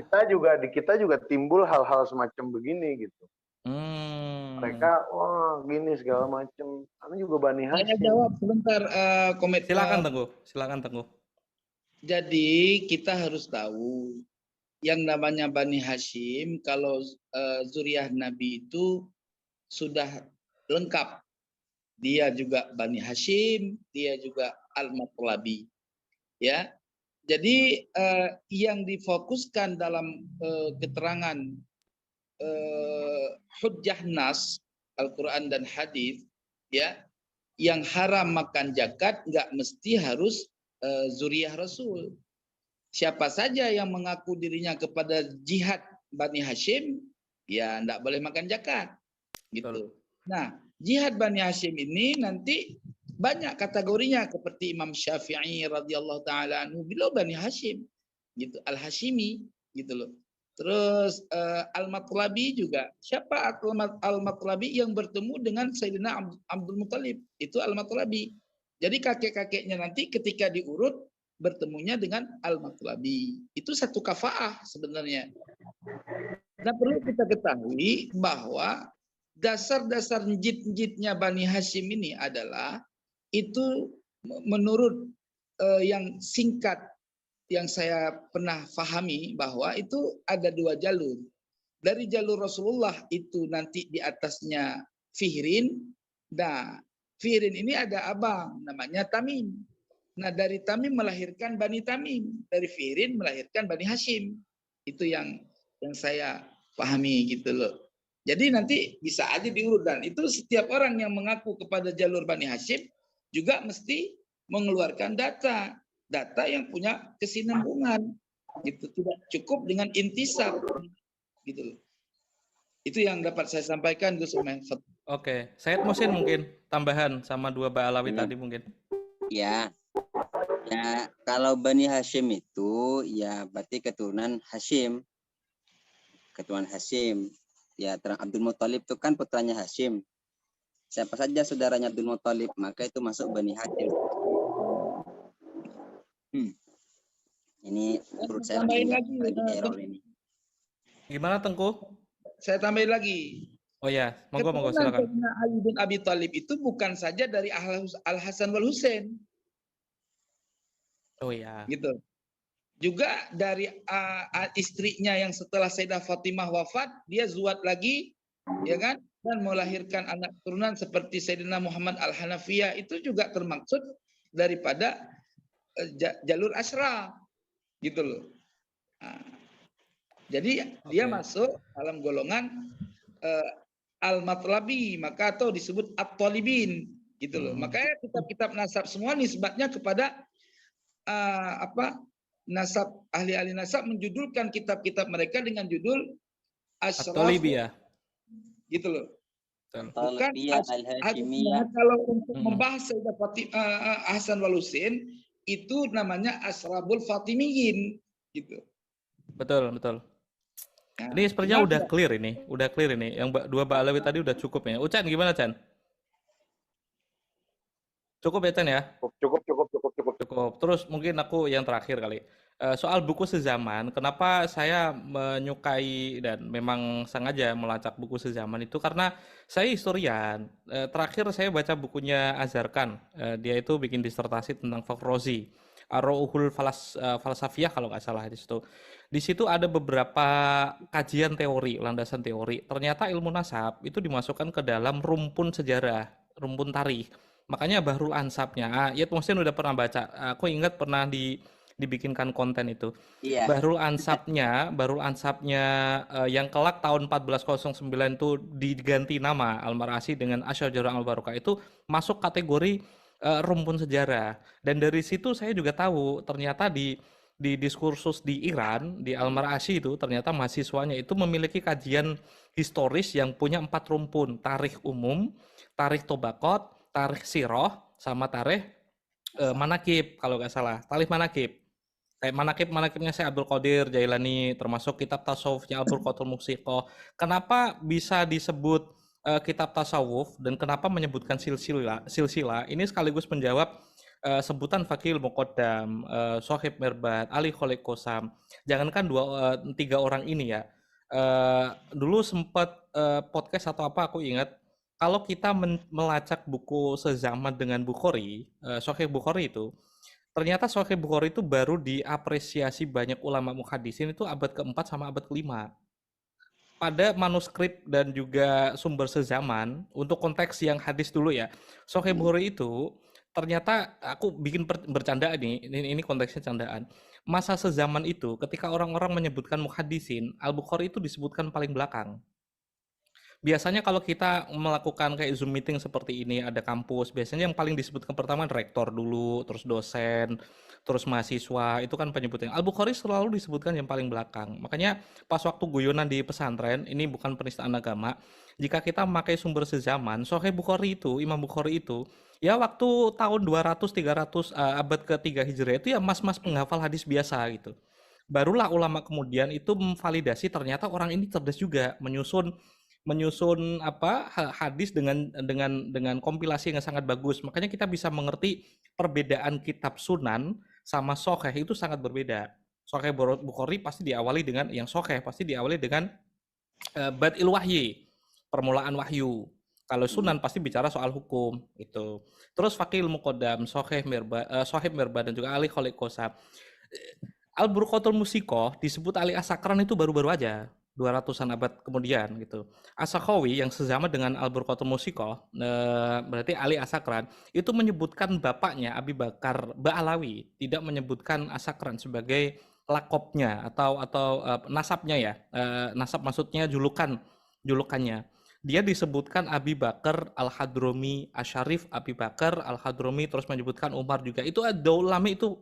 di kita juga timbul hal-hal semacam begini gitu. Mereka gini segala macam. Kami juga Bani Hashim. Saya jawab sebentar komen. Silakan Tengguh. Jadi kita harus tahu yang namanya Bani Hashim, kalau zuriyah Nabi itu sudah lengkap. Dia juga Bani Hashim, dia juga Al-Matlabi. Ya. Jadi yang difokuskan dalam keterangan hujjah nas Al-Quran dan hadis, ya, yang haram makan zakat nggak mesti harus zuriyah Rasul. siapa saja yang mengaku dirinya kepada jihad Bani Hashim, ya tidak boleh makan zakat. Gitu. Nah, jihad Bani Hashim ini nanti banyak kategorinya, seperti Imam Syafi'i radhiyallahu taala anhu, beliau Bani Hashim, gitu, Al-Hashimi, gitu loh. Terus Al-Matlabi juga. Siapa Al-Matlabi yang bertemu dengan Sayyidina Abdul Muthalib? Itu Al-Matlabi. Jadi kakek-kakeknya nanti ketika diurut bertemunya dengan Al-Matlabi. Itu satu kafaah sebenarnya. Nah, perlu kita ketahui bahwa dasar-dasar njit-njitnya Bani Hashim ini adalah itu menurut yang singkat yang saya pernah pahami, bahwa itu ada dua jalur. Dari jalur Rasulullah itu nanti di atasnya Fihrin. Nah, Fihrin ini ada abang namanya Tamim. Nah, dari Tamim melahirkan Bani Tamim, dari Fihrin melahirkan Bani Hashim. Itu yang saya pahami gitu loh. Jadi nanti bisa aja diurut, dan itu setiap orang yang mengaku kepada jalur Bani Hashim juga mesti mengeluarkan data yang punya kesinambungan, gitu. Tidak cukup dengan intisab, gitu. Itu yang dapat saya sampaikan, Gus Umen. Oke, Said Muhsin mungkin tambahan sama dua Ba'alawi tadi mungkin. Ya, kalau Bani Hashim itu ya berarti keturunan Hashim, ya. Abdul Muthalib itu kan putranya Hashim. Siapa saja saudaranya Abdul Muthalib, maka itu masuk Bani Hashim. Ini menurut saya tambahin lagi error ini. Gimana Tengku? Saya tambahin lagi. Oh ya, monggo silakan. Ali bin Abi Thalib itu bukan saja dari Al Hasan wal Husain. Oh ya. Gitu. Juga dari istrinya yang setelah Sayyidah Fatimah wafat, dia zuat lagi, ya kan? Dan melahirkan anak turunan seperti Sayyidina Muhammad Al-Hanafiyah, itu juga termaksud daripada jalur Asra, gitu loh. Nah, jadi dia masuk dalam golongan Al-Matlabi, maka atau disebut At-Talibin, gitu loh. Makanya kitab-kitab nasab semua nisbatnya kepada nasab, ahli-ahli nasab menjudulkan kitab-kitab mereka dengan judul Ashraf, ya, gitu loh. Bukan kalau untuk membahas Sayyidah Hasan wal Husain itu namanya Asrabul Fatimiyin, gitu. Betul. Nah, ini sepertinya udah clear ini. Yang dua Ba'alawi tadi udah cukup ya. Ucan gimana, Chan? Cukup ya, Chan ya? Cukup. Terus mungkin aku yang terakhir kali. Soal buku sezaman, kenapa saya menyukai dan memang sengaja melacak buku sezaman itu karena saya historian. Terakhir saya baca bukunya Azharkan. Dia itu bikin disertasi tentang Fakhrozi, Ar-Ruhul Falsafiyah kalau nggak salah di situ. Di situ ada beberapa kajian teori, landasan teori. Ternyata ilmu nasab itu dimasukkan ke dalam rumpun sejarah, rumpun tarikh. Makanya Bahrul Ansabnya, ya Muhsin udah pernah baca. Aku ingat pernah dibikinkan konten itu. Iya. Bahrul Ansabnya yang kelak tahun 1409 itu diganti nama Al-Mar'asi dengan Asy-Syajarah Al-Barokah, itu masuk kategori rumpun sejarah. Dan dari situ saya juga tahu ternyata di diskursus di Iran, di Al-Mar'asi itu ternyata mahasiswanya itu memiliki kajian historis yang punya 4 rumpun: tarikh umum, tarikh tobakot, tarikh sirah, sama tarikh manakib kalau nggak salah. Tarikh manakib. Kayak manakibnya saya Abdul Qadir Jailani, termasuk kitab tasawufnya Abdul Qadir Muqsiqoh. Kenapa bisa disebut kitab tasawuf dan kenapa menyebutkan silsilah? Ini sekaligus menjawab sebutan Fakihul Muqaddam, Sohib Mirbat, Ali Khalid Qosam. Jangankan 3 orang ini ya. Dulu sempat podcast atau apa aku ingat, kalau kita melacak buku sezaman dengan Bukhari, Sahih Bukhari itu, ternyata Sahih Bukhari itu baru diapresiasi banyak ulama muhaddisin itu abad ke-4 sama abad ke-5. Pada manuskrip dan juga sumber sezaman, untuk konteks yang hadis dulu ya, Sahih Bukhari itu ternyata aku bikin bercandaan ini konteksnya candaan. Masa sezaman itu ketika orang-orang menyebutkan muhaddisin, Al-Bukhari itu disebutkan paling belakang. Biasanya kalau kita melakukan kayak Zoom meeting seperti ini, ada kampus, biasanya yang paling disebutkan pertama rektor dulu, terus dosen, terus mahasiswa, itu kan penyebutan. Al-Bukhari selalu disebutkan yang paling belakang. Makanya pas waktu guyonan di pesantren, ini bukan penistaan agama, jika kita memakai sumber sezaman, Sahih Bukhari itu, Imam Bukhari itu, ya waktu tahun 200-300 abad ke-3 Hijriah itu ya mas-mas penghafal hadis biasa gitu. Barulah ulama kemudian itu memvalidasi ternyata orang ini cerdas juga, menyusun apa hadis dengan kompilasi yang sangat bagus. Makanya kita bisa mengerti perbedaan kitab Sunan sama Sahih itu sangat berbeda. Sahih Bukhari pasti diawali dengan yang Sahih pasti diawali dengan Bad'il Wahyi, permulaan wahyu. Kalau Sunan pasti bicara soal hukum itu. Terus Faqihul Muqaddam, Sahih Mirba dan juga Ali Khaliq Qasab. Al-Burqatul Musikoh disebut Ali Asakran itu baru-baru aja, 200-an abad kemudian gitu. As-Sakhawi yang sezaman dengan Al-Burqatul Musikoh, berarti Ali Asakran, itu menyebutkan bapaknya Abi Bakar Ba'alawi, tidak menyebutkan Asakran sebagai lakopnya atau nasabnya ya. Nasab maksudnya julukannya. Dia disebutkan Abi Bakar Al-Hadromi Asyarif, Abi Bakar Al-Hadromi, terus menyebutkan Umar juga. Itu ada ulama itu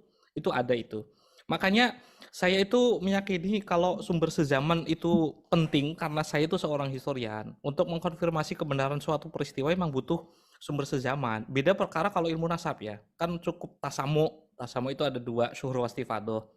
ada itu. Makanya saya itu meyakini kalau sumber sezaman itu penting karena saya itu seorang historian. Untuk mengkonfirmasi kebenaran suatu peristiwa memang butuh sumber sezaman. Beda perkara kalau ilmu nasab ya. Kan cukup tasamu. Tasamu itu ada 2, syuhur wastifadoh.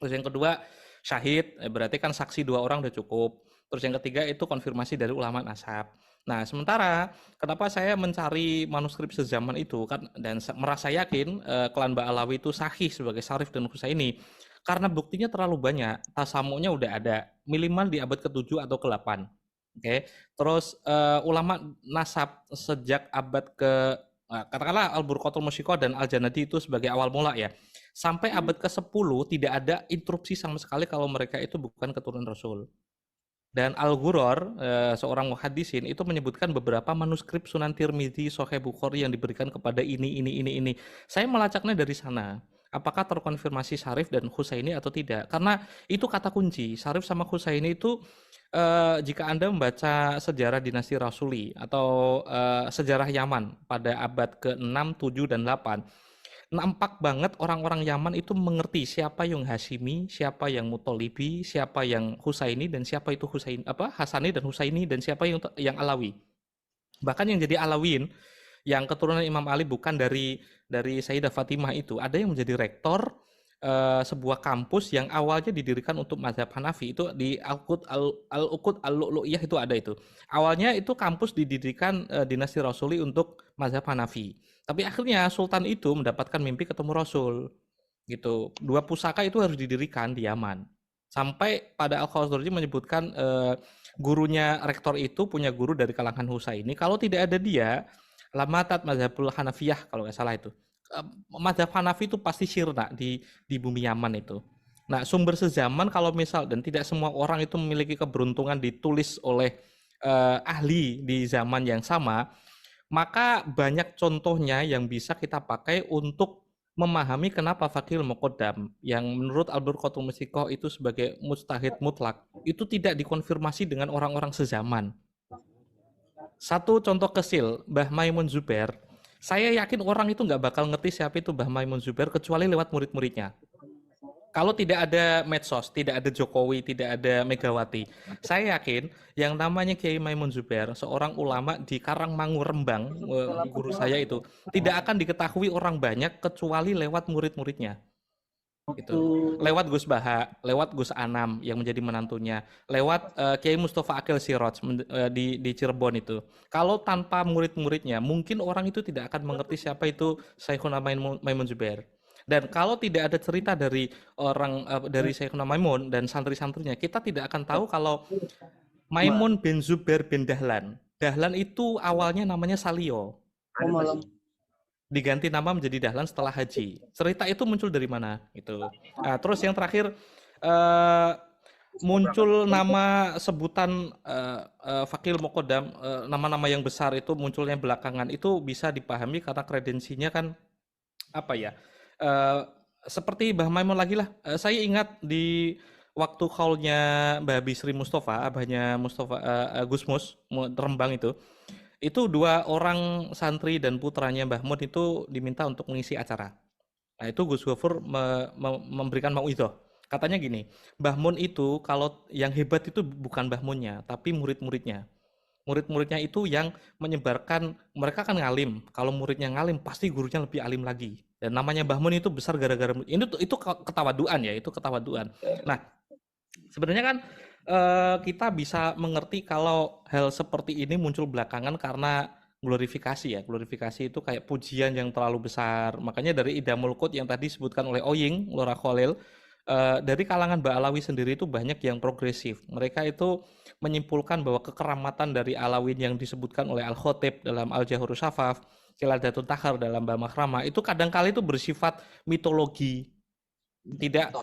Terus yang kedua syahid, berarti kan saksi 2 orang udah cukup. Terus yang ketiga itu konfirmasi dari ulama nasab. Nah, sementara kenapa saya mencari manuskrip sezaman itu kan dan merasa yakin klan Ba'alawi itu sahih sebagai Syarif dan Husaini karena buktinya terlalu banyak. Tasamu'nya udah ada minimal di abad ke-7 atau ke-8. Oke. Terus ulama nasab sejak abad katakanlah Al-Burqatul Musyiqah dan Al-Janadi itu sebagai awal mula ya. Sampai abad ke-10 tidak ada interupsi sama sekali kalau mereka itu bukan keturunan Rasul. Dan Al-Ghuror, seorang muhaddisin itu menyebutkan beberapa manuskrip Sunan Tirmidzi, Sahih Bukhari yang diberikan kepada ini. Saya melacaknya dari sana. Apakah terkonfirmasi Syarif dan Husaini atau tidak? Karena itu kata kunci. Syarif sama Husaini itu jika Anda membaca sejarah dinasti Rasuli atau sejarah Yaman pada abad ke-6, 7, dan 8, nampak banget orang-orang Yaman itu mengerti siapa yang Hashimi, siapa yang Mutolibi, siapa yang Husaini, dan siapa itu Hasani dan Husaini, dan siapa yang Alawi. Bahkan yang jadi Alawiyin, yang keturunan Imam Ali bukan dari Sayyidah Fatimah itu, ada yang menjadi rektor sebuah kampus yang awalnya didirikan untuk mazhab Hanafi, itu di Al-Uqud Al-Lu'lu'iyah itu ada itu. Awalnya itu kampus didirikan dinasti Rasuli untuk mazhab Hanafi. Tapi akhirnya Sultan itu mendapatkan mimpi ketemu Rasul. Gitu. 2 pusaka itu harus didirikan di Yaman. Sampai pada Al-Khawazurji menyebutkan gurunya rektor itu punya guru dari kalangan Husaini. Kalau tidak ada dia, lamatat mazhabul Hanafiyah kalau nggak salah itu. Mazhab Hanafi itu pasti sirna di bumi Yaman itu. Nah, sumber sezaman kalau misal dan tidak semua orang itu memiliki keberuntungan ditulis oleh ahli di zaman yang sama, maka banyak contohnya yang bisa kita pakai untuk memahami kenapa Faqihul Muqaddam yang menurut Al-Burqatul Musyiqah itu sebagai mujtahid mutlak itu tidak dikonfirmasi dengan orang-orang sezaman. Satu contoh kecil, Mbah Maimun Zubair. Saya yakin orang itu nggak bakal ngerti siapa itu Mbah Maimun Zubair kecuali lewat murid-muridnya. Kalau tidak ada medsos, tidak ada Jokowi, tidak ada Megawati, saya yakin yang namanya Kiai Maimun Zubair, seorang ulama di Karangmangu Rembang, guru saya itu, tidak akan diketahui orang banyak kecuali lewat murid-muridnya. Gitu. Lewat Gus Baha, lewat Gus Anam yang menjadi menantunya, lewat Kiai Mustafa Akil Siraj di Cirebon itu. Kalau tanpa murid-muridnya, mungkin orang itu tidak akan mengerti siapa itu Syekhuna Maimun Zubair. Dan kalau tidak ada cerita dari dari Syekhuna Maimun dan santri-santrinya, kita tidak akan tahu kalau Maimun bin Zubair bin Dahlan. Dahlan itu awalnya namanya Salio. Diganti nama menjadi Dahlan setelah haji. Cerita itu muncul dari mana? Itu. Nah, terus yang terakhir muncul nama sebutan Faqihul Muqaddam, nama-nama yang besar itu munculnya belakangan itu bisa dipahami karena kredensinya kan apa ya? Seperti Mbah Maimun lagi lah. Saya ingat di waktu call-nya Mbak Bisri Mustafa, abahnya Mustafa Gusmus Rembang itu 2 orang santri dan putranya Mbah Mun itu diminta untuk mengisi acara. Nah, itu Gus Gofur memberikan mauidhah. Katanya gini, Mbah Mun itu kalau yang hebat itu bukan Mbah Munnya, tapi murid-muridnya. Murid-muridnya itu yang menyebarkan, mereka kan ngalim. Kalau muridnya ngalim, pasti gurunya lebih alim lagi. Dan namanya Mbah Mun itu besar gara-gara itu ketawaduan ya, itu ketawaduan. Nah, sebenarnya kan kita bisa mengerti kalau hal seperti ini muncul belakangan karena glorifikasi ya. Glorifikasi itu kayak pujian yang terlalu besar. Makanya dari Idamul Qut yang tadi disebutkan oleh Oying, Lora Khalil, dari kalangan Ba'alawi sendiri itu banyak yang progresif. Mereka itu menyimpulkan bahwa kekeramatan dari Alawin yang disebutkan oleh Al-Khotib dalam Al-Jahur Syafaf, Kiladatul Tahar dalam Mbah Makramah, itu kadang-kali itu bersifat mitologi, tidak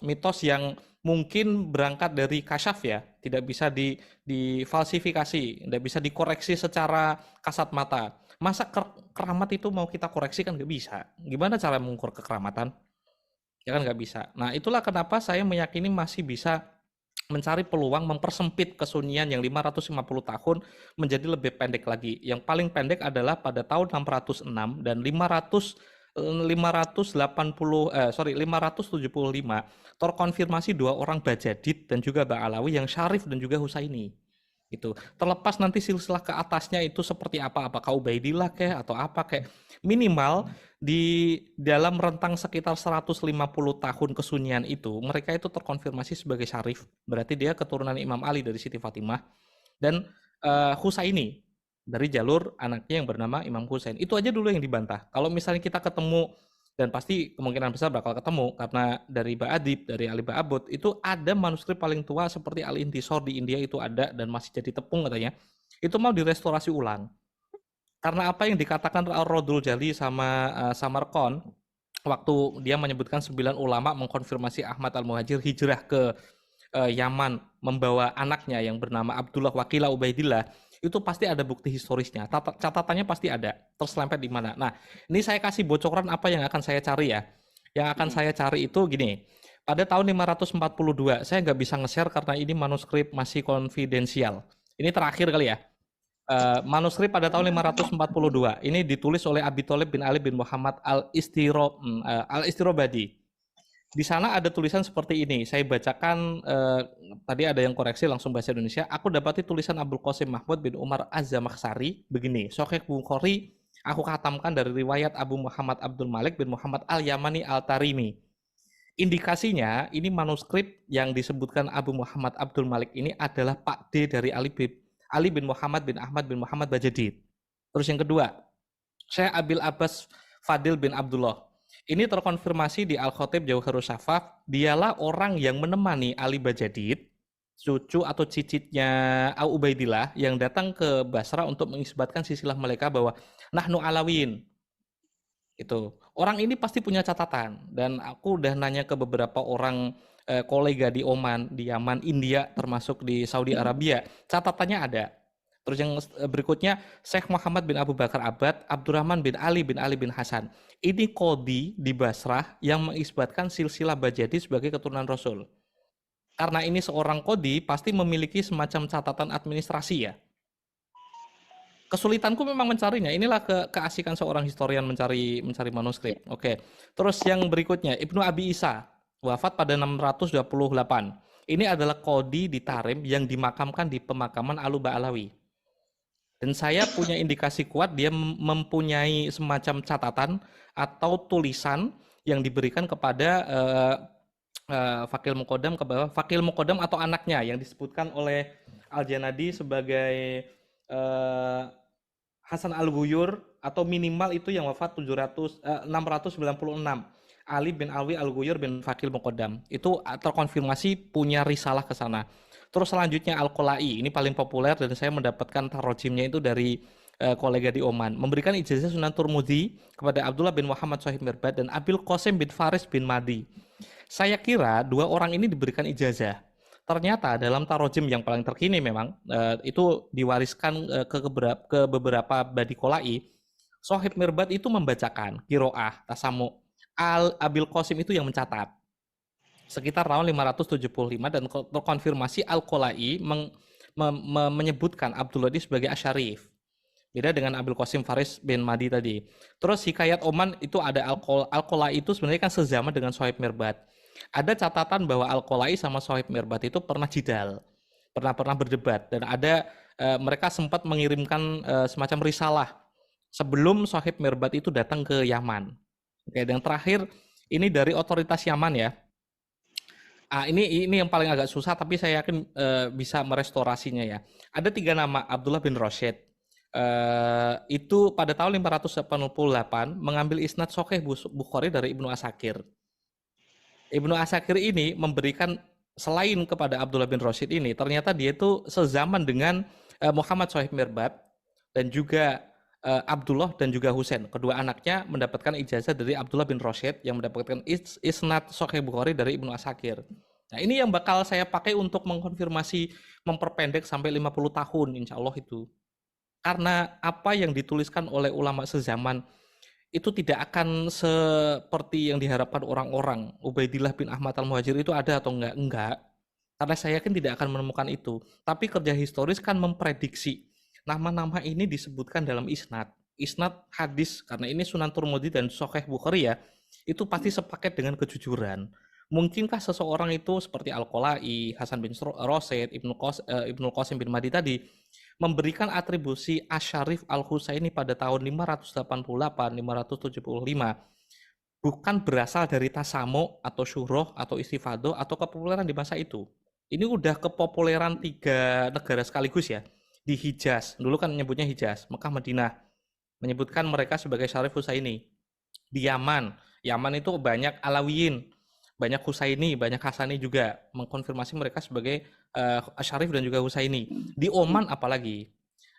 mitos yang mungkin berangkat dari kasyaf ya, tidak bisa difalsifikasi, tidak bisa dikoreksi secara kasat mata. Masa keramat itu mau kita koreksi kan nggak bisa. Gimana cara mengukur kekeramatan? Ya kan nggak bisa. Nah, itulah kenapa saya meyakini masih bisa mencari peluang mempersempit kesunyian yang 550 tahun menjadi lebih pendek lagi. Yang paling pendek adalah pada tahun 606 dan 575 terkonfirmasi 2 orang Bajadid dan juga Ba'alawi yang Syarif dan juga Husaini. Itu terlepas nanti silsilah ke atasnya itu seperti apa, apakah Ubaidillah kek atau apa kek, minimal di dalam rentang sekitar 150 tahun kesunyian itu mereka itu terkonfirmasi sebagai Syarif, berarti dia keturunan Imam Ali dari Siti Fatimah, dan Husaini dari jalur anaknya yang bernama Imam Husain. Itu aja dulu yang dibantah. Kalau misalnya kita ketemu, dan pasti kemungkinan besar bakal ketemu karena dari Ba'adib, dari Ali Ba'abud itu ada manuskrip paling tua seperti Al-Intisor di India itu ada dan masih jadi tepung katanya. Itu mau direstorasi ulang. Karena apa yang dikatakan Al-Rodul Jali sama Samarkand waktu dia menyebutkan 9 ulama mengkonfirmasi Ahmad Al-Muhajir hijrah ke Yaman membawa anaknya yang bernama Abdullah Wakila Ubaidillah, itu pasti ada bukti historisnya, catatannya pasti ada, terselempet di mana. Nah, ini saya kasih bocoran apa yang akan saya cari ya. Yang akan saya cari itu gini, pada tahun 542, saya nggak bisa nge-share karena ini manuskrip masih konfidensial. Ini terakhir kali ya. Manuskrip pada tahun 542, ini ditulis oleh Abi Thalib bin Ali bin Muhammad Al-Istirobadi. Di sana ada tulisan seperti ini, saya bacakan, tadi ada yang koreksi langsung bahasa Indonesia. Aku dapati tulisan Abdul Qasim Mahmud bin Umar Az-Zamakhsyari begini, Sahih Bukhari aku khatamkan dari riwayat Abu Muhammad Abdul Malik bin Muhammad Al-Yamani Al-Tarimi. Indikasinya ini manuskrip yang disebutkan Abu Muhammad Abdul Malik ini adalah Pak D dari Ali bin Muhammad bin Ahmad bin Muhammad Bajadid. Terus yang kedua, Syekh Abil Abbas Fadil bin Abdullah. Ini terkonfirmasi di Al-Khotib Jauharus Syafaf, dialah orang yang menemani Ali Bajadid, cucu atau cicitnya Ubaidillah yang datang ke Basra untuk mengisbatkan silsilah mereka bahwa nahnu alawin. Itu. Orang ini pasti punya catatan dan aku udah nanya ke beberapa orang kolega di Oman, di Yaman, India, termasuk di Saudi Arabia, catatannya ada. Terus yang berikutnya, Syekh Muhammad bin Abu Bakar Abad, Abdurrahman bin Ali bin Hasan. Ini qadhi di Basrah yang mengisbatkan silsilah Bajadi sebagai keturunan Rasul. Karena ini seorang qadhi, pasti memiliki semacam catatan administrasi ya. Kesulitanku memang mencarinya. Inilah keasikan seorang historian mencari manuskrip. Oke. Terus yang berikutnya, Ibnu Abi Isa, wafat pada 628. Ini adalah qadhi di Tarim yang dimakamkan di pemakaman Alu Ba'alawi. Dan saya punya indikasi kuat dia mempunyai semacam catatan atau tulisan yang diberikan kepada Fakil Muqaddam, Fakil Muqaddam atau anaknya yang disebutkan oleh Al-Janadi sebagai Hasan Al-Ghuyur, atau minimal itu yang wafat 696. Ali bin Alwi Al-Ghuyur bin Fakil Muqaddam. Itu terkonfirmasi punya risalah ke sana. Terus selanjutnya Al-Qolai, ini paling populer dan saya mendapatkan tarojimnya itu dari kolega di Oman. Memberikan ijazah Sunan Turmudi kepada Abdullah bin Muhammad Shahib Mirbad dan Abil Qasim bin Faris bin Madi. Saya kira 2 orang ini diberikan ijazah. Ternyata dalam tarojim yang paling terkini memang itu diwariskan ke beberapa Badi Qolai. Shahib Mirbad itu membacakan Qiraah, Tasamu. Abil Qasim itu yang mencatat. sekitar tahun 575 dan terkonfirmasi Al-Qolai menyebutkan Abdullah ini sebagai Asyarif. Beda dengan Abil Qasim Faris bin Madi tadi. Terus Hikayat Oman itu ada Al-Qolai itu sebenarnya kan sezaman dengan Sohaib Mirbat. Ada catatan bahwa Al-Qolai sama Sohaib Mirbat itu pernah jidal, pernah berdebat, dan ada mereka sempat mengirimkan semacam risalah sebelum Sohaib Mirbat itu datang ke Yaman. Oke, dan terakhir ini dari otoritas Yaman ya. Ini yang paling agak susah, tapi saya yakin bisa merestorasinya ya. Ada 3 nama, Abdullah bin Rashid. Itu pada tahun 588 mengambil isnad Sahih Bukhari dari Ibnu Asakir. Ibnu Asakir ini memberikan, selain kepada Abdullah bin Rashid ini, ternyata dia itu sezaman dengan Muhammad Sohaib Mirbat dan juga Abdullah dan juga Husain. Kedua anaknya mendapatkan ijazah dari Abdullah bin Rashid yang mendapatkan isnad Sahih Bukhari dari Ibnu Asakir. Nah, ini yang bakal saya pakai untuk mengkonfirmasi, memperpendek sampai 50 tahun insya Allah itu. Karena apa yang dituliskan oleh ulama sezaman itu tidak akan seperti yang diharapkan orang-orang. Ubaidillah bin Ahmad al-Muhajir itu ada atau enggak? Enggak. Karena saya yakin tidak akan menemukan itu. Tapi kerja historis kan memprediksi. Nama-nama ini disebutkan dalam isnad. Isnad hadis, karena ini Sunan Turmudi dan Sahih Bukhari ya, itu pasti sepaket dengan kejujuran. Mungkinkah seseorang itu seperti Al-Qolai, Hasan bin Rosid, Ibnu Qasim bin Madi tadi, memberikan atribusi Asyarif Al-Husaini pada tahun 588-575 bukan berasal dari tasamu atau syuroh atau istifadoh atau kepopuleran di masa itu. Ini udah kepopuleran 3 negara sekaligus ya. Di Hijaz, dulu kan menyebutnya Hijaz, Mekah, Madinah, menyebutkan mereka sebagai Syarif Husaini. Di Yaman itu banyak Alawiyin, banyak Husaini, banyak Hasani juga, mengkonfirmasi mereka sebagai Asyarif dan juga Husaini. Di Oman apalagi.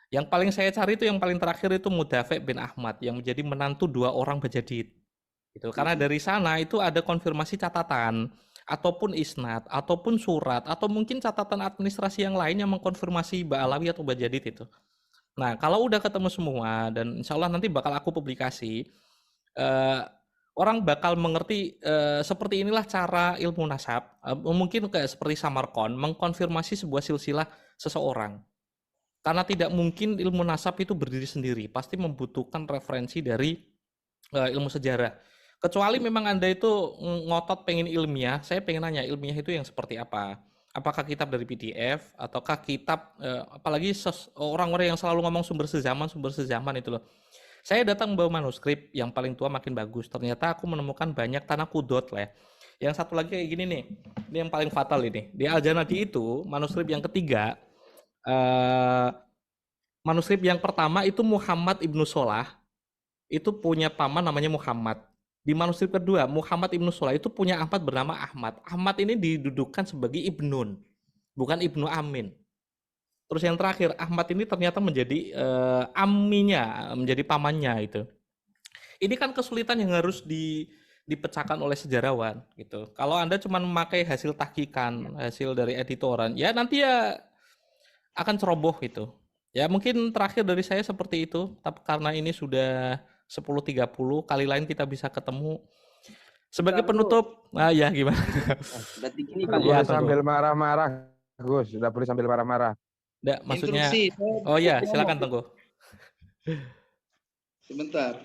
Yang paling saya cari itu yang paling terakhir itu Mudafi' bin Ahmad yang menjadi menantu 2 orang Bajadid. Gitu. Karena dari sana itu ada konfirmasi catatan ataupun isnad ataupun surat atau mungkin catatan administrasi yang lain yang mengkonfirmasi Ba'alawi atau Bajadid itu. Nah, kalau udah ketemu semua dan insya Allah nanti bakal aku publikasi, orang bakal mengerti seperti inilah cara ilmu nasab, mungkin kayak seperti Samarkand mengkonfirmasi sebuah silsilah seseorang. Karena tidak mungkin ilmu nasab itu berdiri sendiri, pasti membutuhkan referensi dari ilmu sejarah. Kecuali memang Anda itu ngotot pengen ilmiah, saya pengen nanya ilmiah itu yang seperti apa? Apakah kitab dari PDF ataukah kitab apalagi orang-orang yang selalu ngomong sumber sezaman itu loh. Saya datang membawa manuskrip yang paling tua makin bagus. Ternyata aku menemukan banyak tanah kudot lah. Yang satu lagi kayak gini nih. Ini yang paling fatal ini. Di Al-Janadi itu manuskrip yang ketiga, manuskrip yang pertama itu Muhammad Ibnu Solah. Itu punya paman namanya Muhammad. Di manuskrip kedua, Muhammad Ibnu Solah itu punya ahmad bernama Ahmad. Ahmad ini didudukan sebagai Ibnun, bukan Ibnu Amin. Terus yang terakhir, Ahmad ini ternyata menjadi amminya, menjadi pamannya itu. Ini kan kesulitan yang harus dipecahkan oleh sejarawan gitu. Kalau Anda cuma memakai hasil tahqiqan, hasil dari editoran, ya nanti ya akan ceroboh gitu. Ya mungkin terakhir dari saya seperti itu, tapi karena ini sudah 10.30, kali lain kita bisa ketemu. Sebagai penutup, ya gimana? Berarti gini Bang. Ya, sambil marah-marah, Gus. Sudah boleh sambil marah-marah. Nggak, maksudnya, oh ya, silakan Tengku. Sebentar.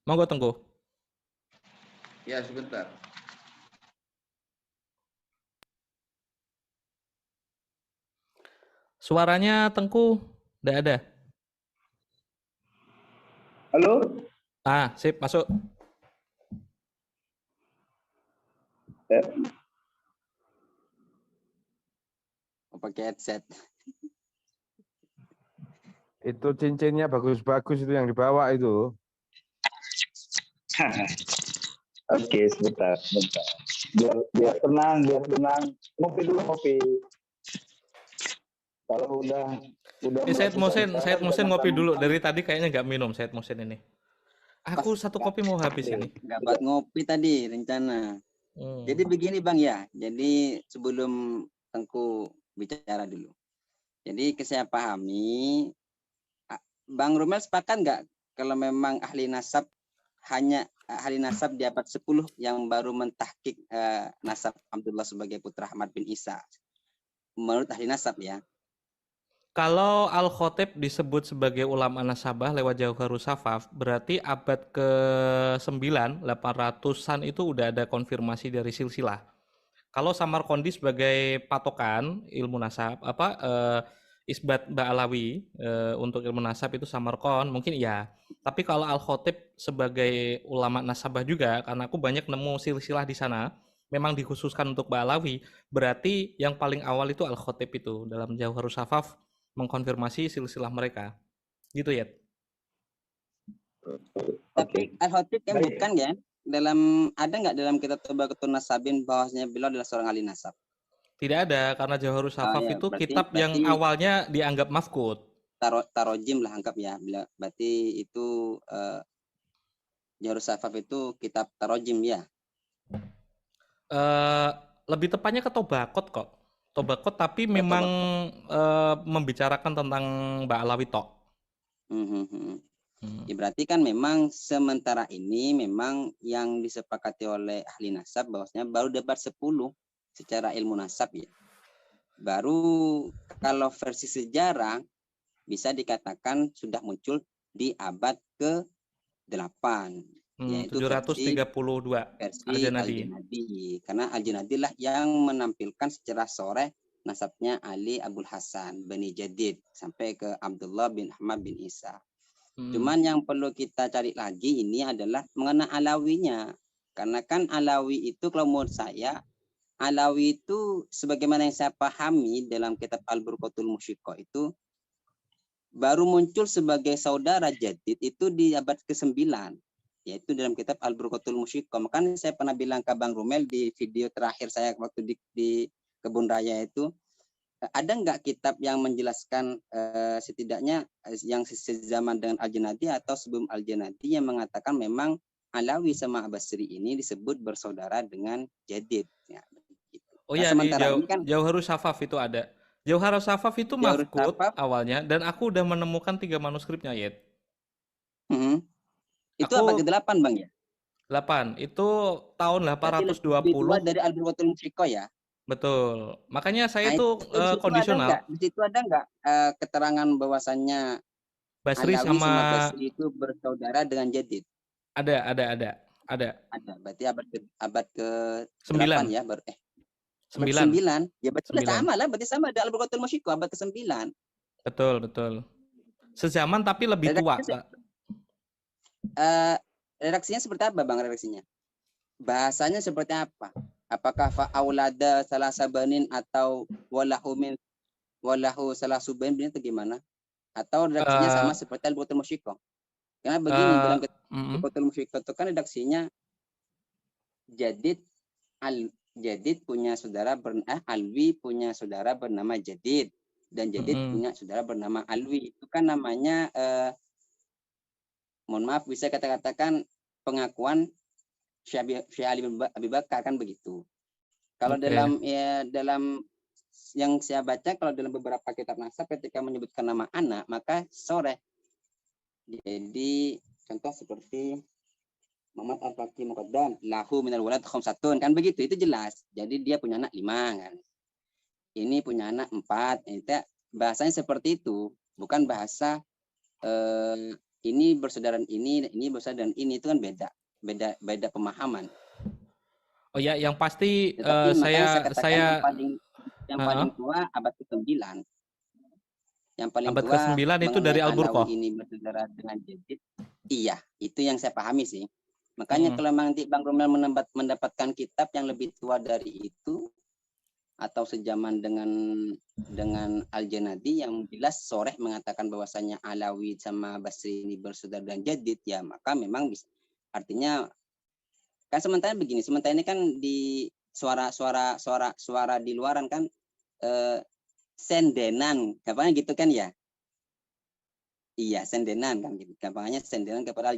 Monggo Tengku. Ya, sebentar. Suaranya Tengku nggak ada. Halo? Sip, masuk. Pakai headset. Itu cincinnya bagus-bagus itu yang dibawa itu. Oke, sebentar. Biar tenang. Ngopi dulu, ngopi. Kalau udah Said Musin ngopi dulu. Dari tadi kayaknya nggak minum Said Musin ini. Aku satu kopi mau habis ini. Nggak buat ngopi tadi rencana. Jadi begini Bang ya. Jadi sebelum Tengku bicara dulu. Jadi saya pahami Bang Romel sepakat nggak kalau memang ahli nasab hanya ahli nasab di abad 10 yang baru mentahkik nasab Abdullah sebagai putra Ahmad bin Isa? Menurut ahli nasab ya. Kalau Al-Khatib disebut sebagai ulama nasabah lewat Jauharus Safaf, berarti abad ke-9, 800-an itu udah ada konfirmasi dari silsilah. Kalau Samarqandi sebagai patokan ilmu nasab, Isbat Ba'alawi untuk ilmu nasab itu Samarqand, mungkin iya. Tapi kalau Al-Khatib sebagai ulama nasabah juga, karena aku banyak nemu silsilah di sana, memang dikhususkan untuk Ba'alawi, berarti yang paling awal itu Al-Khatib itu dalam Jauharus Safaf mengkonfirmasi silsilah mereka. Gitu ya. Tapi Al-Khatib kan bukan ya? Ada nggak dalam kitab Tabaqatun Nasabin bahwasanya beliau adalah seorang ahli nasab? Tidak ada, karena Jauharus Safaf itu kitab yang awalnya dianggap mafkud. Tarojim lah anggap ya. Berarti itu Jauharus Safaf itu kitab tarojim ya. Lebih tepatnya ke Tobakot kok. Tobakot tapi memang membicarakan tentang Ba'alawi tok. Ya, berarti kan memang sementara ini memang yang disepakati oleh ahli nasab bahwasanya baru dapat 10 secara ilmu nasab ya. Baru kalau versi sejarah bisa dikatakan sudah muncul di abad ke-8. Yaitu 732 versi Al-Junadi. Karena Al-Junadi lah yang menampilkan secara sore nasabnya Ali Abul Hasan Bani Jadid sampai ke Abdullah bin Ahmad bin Isa. Cuman yang perlu kita cari lagi ini adalah mengenai Alawinya. Karena kan Alawi itu kalau menurut saya, Alawi itu sebagaimana yang saya pahami dalam kitab Al-Burqatul Musyiqqah itu baru muncul sebagai saudara Jadid itu di abad ke-9. Yaitu dalam kitab Al-Burqatul Musyiqqah. Makanya saya pernah bilang ke Bang Romel di video terakhir saya waktu di Kebun Raya itu, ada nggak kitab yang menjelaskan setidaknya yang sezaman dengan Al-Junadi atau sebelum Al-Junadi yang mengatakan memang Alawi sama Abbasri ini disebut bersaudara dengan Jadid. Ya, gitu. Oh ya, di Jauharus Safaf itu ada. Jauharus Safaf itu mafkud awalnya, dan aku udah menemukan 3 manuskripnya, Yed. Itu abad ke-8 Bang ya? 8, itu tahun 820. Dari Al-Burqatul Musyiqqah ya? Betul. Makanya saya itu kondisional. Di situ ada nggak keterangan bahwasannya Basri Alawi sama Basri itu bersaudara dengan Jadid? Ada. Berarti abad ke-8 ya, baru 9. Ya berarti sama lah, berarti sama ada Al-Burqatul Musyiqqah abad ke-9. Betul. Sezaman tapi lebih tua. Redaksinya seperti apa Bang redaksinya? Bahasanya seperti apa? Apakah fa'aulada salah sabanin atau walahu salah subain atau gimana? Atau redaksinya sama seperti Al-Burqatul Musyiqqah? Karena begini dalam Al-Burqatul Musyiqqah itu kan redaksinya Jadid punya saudara Alwi punya saudara bernama Jadid dan Jadid punya saudara bernama Alwi. Itu kan namanya mohon maaf bisa katakan pengakuan Syekh Ali bin Abi Bakar kan begitu. Kalau dalam yang saya baca, kalau dalam beberapa kitab nasab ketika menyebutkan nama anak maka sore. Jadi contoh seperti Muhammad Al-Faqih Muqaddam lahu minal walad khamsatun kan begitu, itu jelas. Jadi dia punya anak 5 kan. Ini punya anak 4. Itu bahasanya seperti itu, bukan bahasa ini bersaudara ini bersaudara ini, itu kan beda pemahaman. Oh ya, yang pasti saya yang paling tua abad ke-9. Yang paling abad tua ke-9 itu dari Al-Burqah. Ini bersaudara dengan Jadid. Iya, itu yang saya pahami sih. Makanya kalau memang Bang Romel mendapatkan kitab yang lebih tua dari itu atau sejaman dengan Al-Junadi yang jelas soreh mengatakan bahwasanya Alawi sama Basri ini bersaudara dengan Jadid, ya maka memang bisa. Artinya kan sementara ini kan di suara di luaran kan sendenan gampangnya gitu kan ya. Iya, sendenan kan gitu. Gampangnya sendenan kepada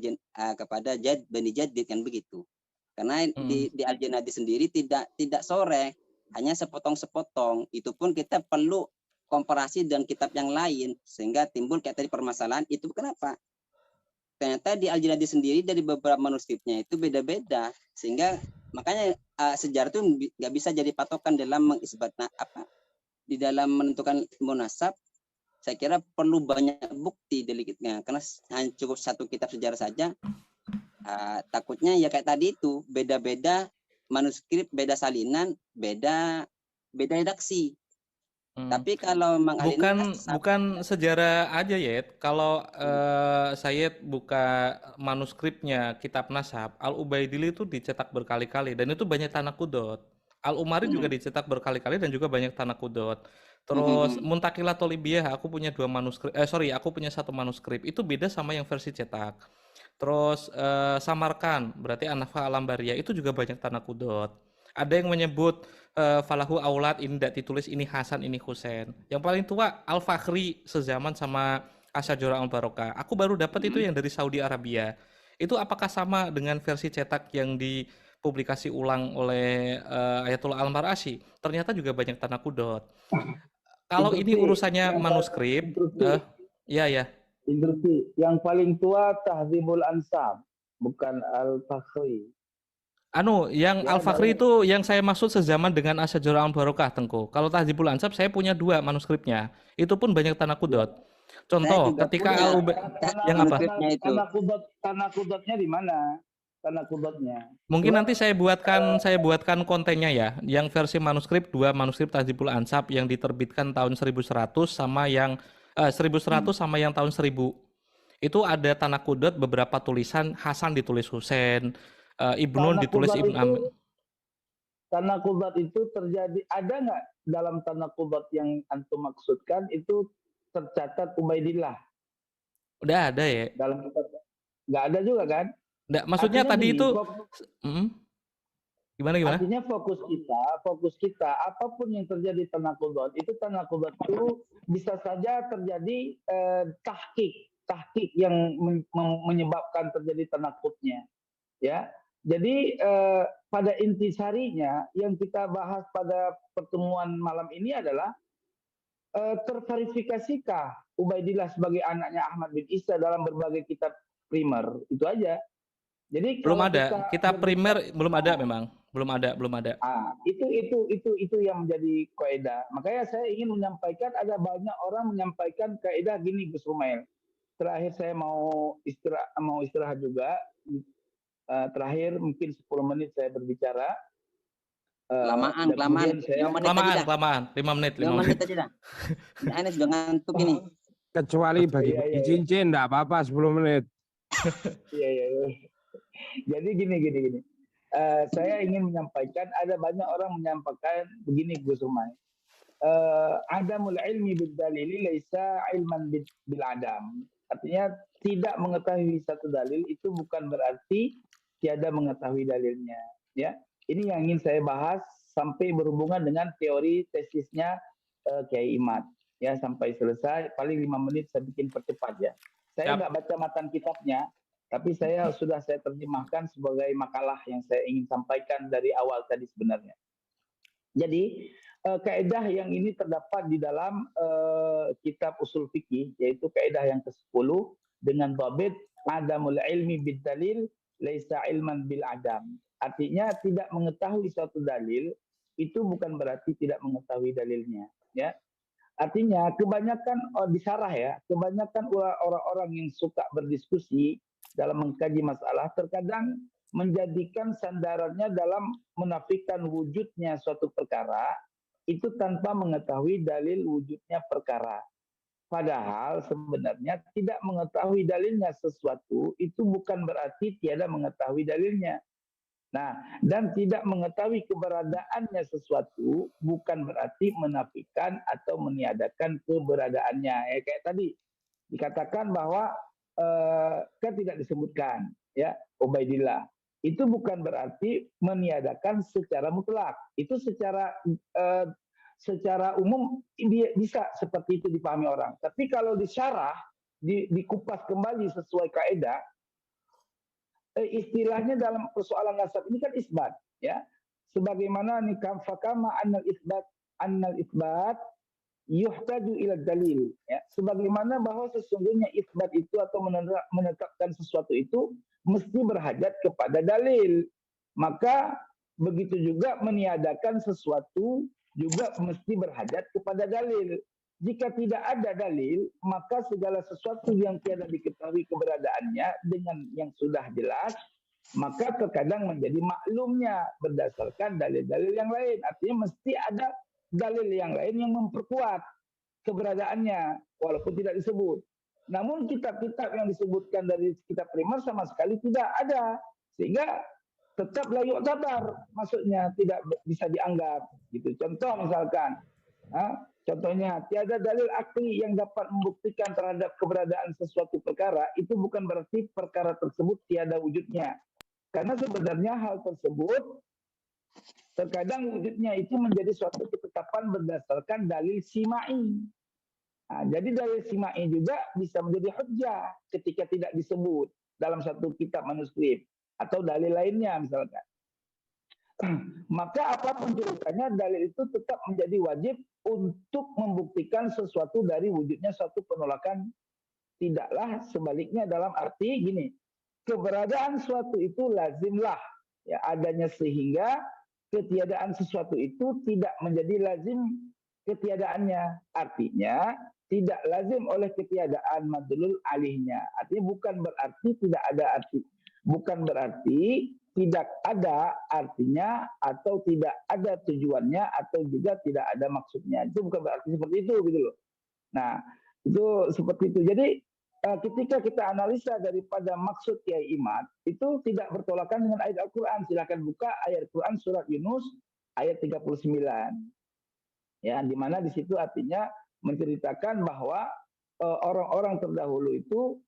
Bani Jadid kan begitu. Karena di Al-Junadi sendiri tidak sore, hanya sepotong-sepotong. Itu pun kita perlu komparasi dengan kitab yang lain sehingga timbul kayak tadi permasalahan itu. Kenapa? Ternyata di Al-Jaladi sendiri dari beberapa manuskripnya itu beda-beda, sehingga makanya sejarah itu nggak bisa jadi patokan dalam mengisbat di dalam menentukan munasab. Saya kira perlu banyak bukti delikitnya, karena hanya cukup satu kitab sejarah saja. Takutnya ya kayak tadi itu beda-beda manuskrip, beda salinan, beda redaksi. Tapi kalau Mang Ali bukan sejarah aja ya. Kalau saya buka manuskripnya kitab Nasab, Al-Ubaidili itu dicetak berkali-kali dan itu banyak tanakudot. Al-Umari juga dicetak berkali-kali dan juga banyak tanakudot. Terus Muntaqilah Tolibiyah, aku punya aku punya satu manuskrip, itu beda sama yang versi cetak. Terus Samarkan, berarti An-Nafa Al-Ambariyah, itu juga banyak tanakudot. Ada yang menyebut Falahu Aulad, ini tidak ditulis, ini Hasan, ini Husain. Yang paling tua Al-Fakhri sezaman sama Asyajura Al-Barokah. Aku baru dapat itu yang dari Saudi Arabia. Itu apakah sama dengan versi cetak yang dipublikasi ulang oleh Ayatullah Al-Mar'ashi? Ternyata juga banyak tanakudot. Kalau ini urusannya manuskrip, ya. Indrusi, yang paling tua Tahdzibul Ansab, bukan Al-Fakhri. Yang Al-Fakhri itu yang saya maksud sezaman dengan Asyajura Al-Barokah, Tengku. Kalau Tahdzibul Ansab saya punya 2 manuskripnya. Itu pun banyak tanakudot. Contoh, ketika yang apa? Tanakudotnya di mana? Tanakudotnya. Mungkin nanti saya buatkan kontennya ya. Yang versi manuskrip 2 manuskrip Tahdzibul Ansab yang diterbitkan tahun 1100 sama yang 1100 sama yang tahun 1000. Itu ada tanakudot beberapa tulisan, Hasan ditulis Husain, Ibnu ditulis Ibn Amin. Tanakudat itu terjadi, ada nggak dalam tanakudat yang antum maksudkan itu tercatat Ubaidillah? Udah ada ya? Dalam kitab nggak ada juga kan? Nggak, maksudnya artinya tadi itu gimana? Artinya fokus kita apapun yang terjadi tanakudat itu bisa saja terjadi tahqiq yang menyebabkan terjadi tanakudnya, ya. Jadi pada intisarinya yang kita bahas pada pertemuan malam ini adalah terverifikasikah Ubaidillah sebagai anaknya Ahmad bin Isa dalam berbagai kitab primer, itu aja. Jadi belum ada kitab primer, belum ada memang, belum ada. Itu yang menjadi kaidah. Makanya saya ingin menyampaikan, ada banyak orang menyampaikan kaidah gini, Gus Rumail. Terakhir saya mau istirahat juga. Terakhir mungkin 10 menit saya berbicara. Kelamaan. 5 menit aja dah. Ini sudah ngantuk ini. Kecuali bagi cincin enggak apa-apa 10 menit. Iya. Jadi gini. Saya ingin menyampaikan, ada banyak orang menyampaikan begini, Gus Rumail. Adamul ilmi bil dalili laisa ilman bil adam. Artinya tidak mengetahui satu dalil itu bukan berarti tiada mengetahui dalilnya, ya. Ini yang ingin saya bahas sampai berhubungan dengan teori tesisnya Kiai Imad, ya, sampai selesai. Paling 5 menit saya bikin percepat ya. Saya nggak baca matan kitabnya, tapi saya terjemahkan sebagai makalah yang saya ingin sampaikan dari awal tadi sebenarnya. Jadi kaidah yang ini terdapat di dalam kitab usul fikih, yaitu kaidah yang ke-10 dengan dhabit adamul ilmi bid dalil laisa ilman bil adam. Artinya tidak mengetahui suatu dalil itu bukan berarti tidak mengetahui dalilnya, ya. Artinya kebanyakan disarah ya, kebanyakan orang-orang yang suka berdiskusi dalam mengkaji masalah terkadang menjadikan sandarannya dalam menafikan wujudnya suatu perkara itu tanpa mengetahui dalil wujudnya perkara. Padahal sebenarnya tidak mengetahui dalilnya sesuatu itu bukan berarti tiada mengetahui dalilnya. Nah, dan tidak mengetahui keberadaannya sesuatu bukan berarti menafikan atau meniadakan keberadaannya. Ya, kayak tadi dikatakan bahwa kan tidak disebutkan, ya, Ubaidillah. Itu bukan berarti meniadakan secara mutlak. Itu secara umum bisa seperti itu dipahami orang. Tapi kalau disyarah, dikupas kembali sesuai kaidah, istilahnya dalam persoalan nasab ini kan isbat, ya. Sebagaimana nikam fakama annal isbat yuhtaju ila dalil, ya, sebagaimana bahwa sesungguhnya isbat itu atau menetapkan sesuatu itu mesti berhajat kepada dalil, maka begitu juga meniadakan sesuatu juga mesti berhajat kepada dalil. Jika tidak ada dalil, maka segala sesuatu yang tiada diketahui keberadaannya dengan yang sudah jelas, maka terkadang menjadi maklumnya berdasarkan dalil-dalil yang lain. Artinya mesti ada dalil yang lain yang memperkuat keberadaannya, walaupun tidak disebut. Namun kitab-kitab yang disebutkan dari kitab primer sama sekali tidak ada, sehingga tetap layuk tabar, maksudnya tidak bisa dianggap. Gitu. Contoh misalkan, contohnya tiada dalil akli yang dapat membuktikan terhadap keberadaan sesuatu perkara, itu bukan berarti perkara tersebut tiada wujudnya. Karena sebenarnya hal tersebut terkadang wujudnya itu menjadi suatu ketetapan berdasarkan dalil simai. Nah, jadi dalil simai juga bisa menjadi hujjah ketika tidak disebut dalam satu kitab manuskrip atau dalil lainnya misalkan. Maka apapun ceritanya, dalil itu tetap menjadi wajib untuk membuktikan sesuatu dari wujudnya suatu penolakan. Tidaklah sebaliknya, dalam arti gini, keberadaan suatu itu lazimlah ya adanya, sehingga ketiadaan sesuatu itu tidak menjadi lazim ketiadaannya. Artinya tidak lazim oleh ketiadaan madlul alihnya. Artinya bukan berarti tidak ada arti, bukan berarti tidak ada artinya atau tidak ada tujuannya atau juga tidak ada maksudnya. Itu bukan berarti seperti itu gitu loh. Nah, itu seperti itu. Jadi ketika kita analisa daripada maksud Kiai Imad itu tidak bertolakan dengan ayat Al-Qur'an. Silakan buka ayat Al-Qur'an surat Yunus ayat 39. Ya, di mana di situ artinya menceritakan bahwa orang-orang terdahulu itu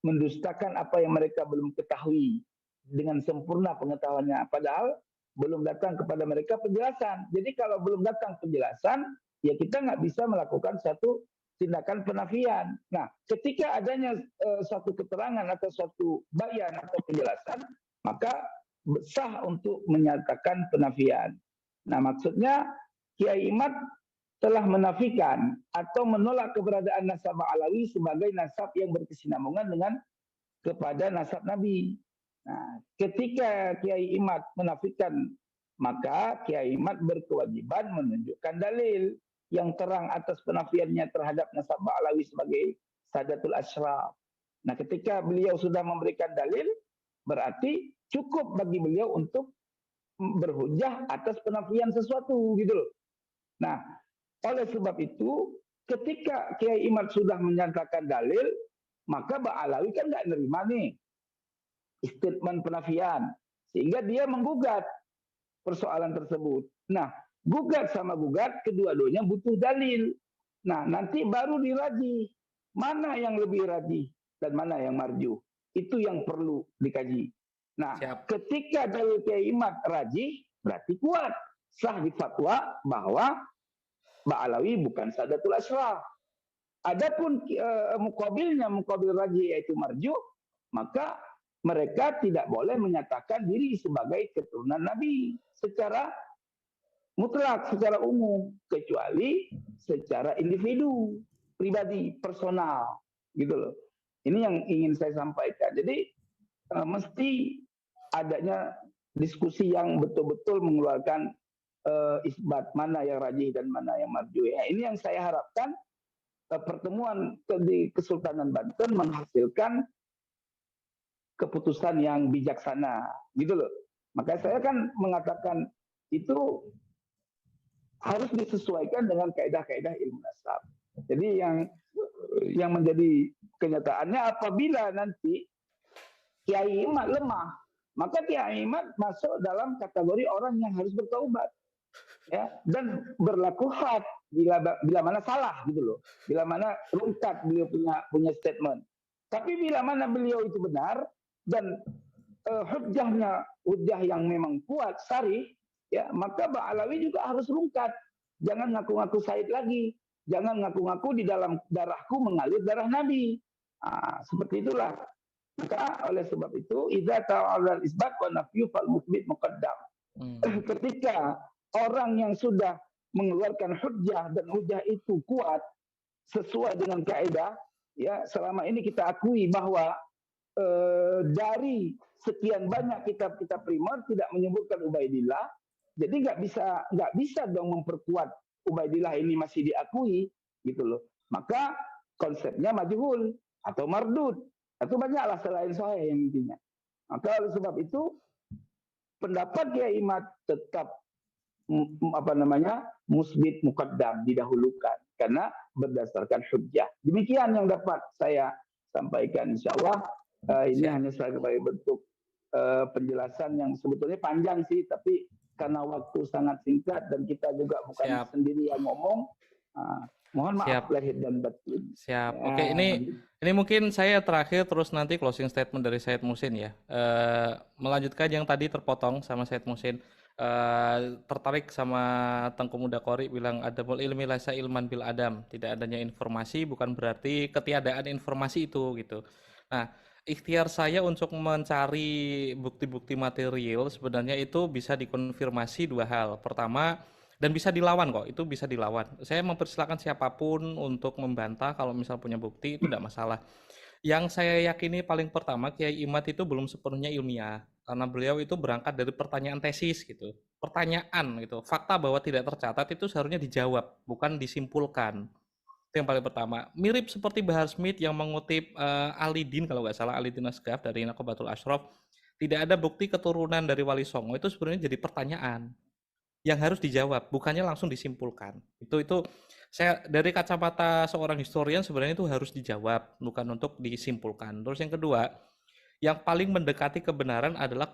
mendustakan apa yang mereka belum ketahui dengan sempurna pengetahuannya, padahal belum datang kepada mereka penjelasan. Jadi kalau belum datang penjelasan, ya kita nggak bisa melakukan satu tindakan penafian. Nah, ketika adanya suatu keterangan atau suatu bayan atau penjelasan, maka sah untuk menyatakan penafian. Nah, maksudnya Kiai Imad telah menafikan atau menolak keberadaan nasab Alawi sebagai nasab yang berkesinambungan dengan kepada nasab Nabi. Nah, ketika Kiai Imad menafikan, maka Kiai Imad berkewajiban menunjukkan dalil yang terang atas penafiannya terhadap nasab Alawi sebagai Sadatul Ashraf. Nah, ketika beliau sudah memberikan dalil, berarti cukup bagi beliau untuk berhujjah atas penafian sesuatu, gitu loh. Nah, oleh sebab itu, ketika Kiai Imad sudah menyatakan dalil, maka Ba'alawi kan nggak nerima nih statement penafian, sehingga dia menggugat persoalan tersebut. Nah, gugat sama gugat, kedua-duanya butuh dalil. Nah, nanti baru diraji mana yang lebih rajih dan mana yang marjuh. Itu yang perlu dikaji. Nah, ketika dalil Kiai Imad rajih, berarti kuat, sah di fatwa bahwa Ba'alawi bukan Sadatul Ashraf. Adapun muqabil rajih yaitu marjuh, maka mereka tidak boleh menyatakan diri sebagai keturunan Nabi secara mutlak, secara umum, kecuali secara individu, pribadi, personal, gitu loh. Ini yang ingin saya sampaikan. Jadi mesti adanya diskusi yang betul-betul mengeluarkan isbat mana yang rajih dan mana yang marjuh. Ya, ini yang saya harapkan pertemuan di Kesultanan Banten menghasilkan keputusan yang bijaksana, gitu loh. Maka saya kan mengatakan itu harus disesuaikan dengan kaidah-kaidah ilmu nasab. Jadi yang menjadi kenyataannya apabila nanti Kiai Imad lemah, maka Kiai Imad masuk dalam kategori orang yang harus bertaubat. Ya, dan berlaku had bila mana salah, gitu loh. Bila mana rungkat beliau punya statement. Tapi bila mana beliau itu benar dan hujjah yang memang kuat, sarih, ya, maka Ba'alawi juga harus rungkat. Jangan ngaku-ngaku Said lagi. Jangan ngaku-ngaku di dalam darahku mengalir darah Nabi. Seperti itulah. Maka oleh sebab itu, idza ta'allal isbat wa nafyu fal musbit muqaddam. Ketika orang yang sudah mengeluarkan hujjah dan hujjah itu kuat sesuai dengan kaidah, ya selama ini kita akui bahwa dari sekian banyak kitab-kitab primer tidak menyebutkan Ubaidillah, jadi nggak bisa dong memperkuat Ubaidillah ini masih diakui gitu loh. Maka konsepnya majhul atau mardud atau banyaklah selain sahih yang intinya. Maka oleh sebab itu pendapat Kiai Imad tetap musbit muqaddam, didahulukan karena berdasarkan hujjah. Demikian yang dapat saya sampaikan, insyaallah. Ini hanya sebagai bentuk penjelasan yang sebetulnya panjang sih, tapi karena waktu sangat singkat dan kita juga bukan sendiri yang ngomong, mohon maaf lahir dan batin. Siap. Oke, ini mungkin saya terakhir, terus nanti closing statement dari Said Muhsin ya. Melanjutkan yang tadi terpotong sama Said Muhsin. Tertarik sama Tengku Muda Qori bilang adamul ilmi laisa ilman bil adam. Tidak adanya informasi bukan berarti ketiadaan informasi itu gitu. Nah, ikhtiar saya untuk mencari bukti-bukti material sebenarnya itu bisa dikonfirmasi dua hal. Pertama, dan bisa dilawan kok, itu bisa dilawan. Saya mempersilahkan siapapun untuk membantah kalau misal punya bukti, itu tidak masalah. Yang saya yakini paling pertama, Kiai Imad itu belum sepenuhnya ilmiah, karena beliau itu berangkat dari pertanyaan tesis gitu. Pertanyaan gitu, fakta bahwa tidak tercatat itu seharusnya dijawab, bukan disimpulkan. Itu yang paling pertama. Mirip seperti Bahar Smith yang mengutip Ali Din, kalau nggak salah, Ali Din Asgaf dari Naqabatul Ashraf, tidak ada bukti keturunan dari Wali Songo, itu sebenarnya jadi pertanyaan yang harus dijawab, bukannya langsung disimpulkan. Itu saya dari kacamata seorang historian sebenarnya itu harus dijawab, bukan untuk disimpulkan. Terus yang kedua, yang paling mendekati kebenaran adalah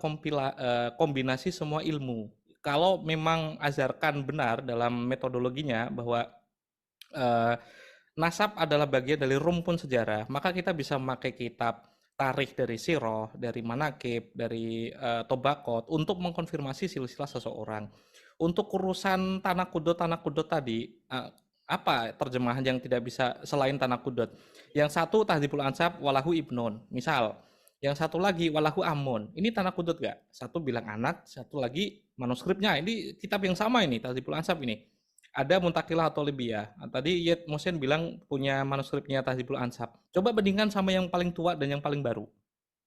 kombinasi semua ilmu. Kalau memang Azharkan benar dalam metodologinya bahwa nasab adalah bagian dari rumpun sejarah, maka kita bisa memakai kitab tarikh dari Sirah, dari Manaqib, dari Tobaqot untuk mengkonfirmasi silsilah seseorang. Untuk urusan tanah kudut tadi, apa terjemahan yang tidak bisa selain tanah kudut? Yang satu Tahdhibul Ansab walahu ibnun, misal. Yang satu lagi walahu amun. Ini tanah kudut gak? Satu bilang anak, satu lagi manuskripnya. Ini kitab yang sama ini, Tahdhibul Ansab ini. Ada Muntaqilah atau Libya. Tadi Yed Muhsin bilang punya manuskripnya Tahdhibul Ansab. Coba bandingkan sama yang paling tua dan yang paling baru.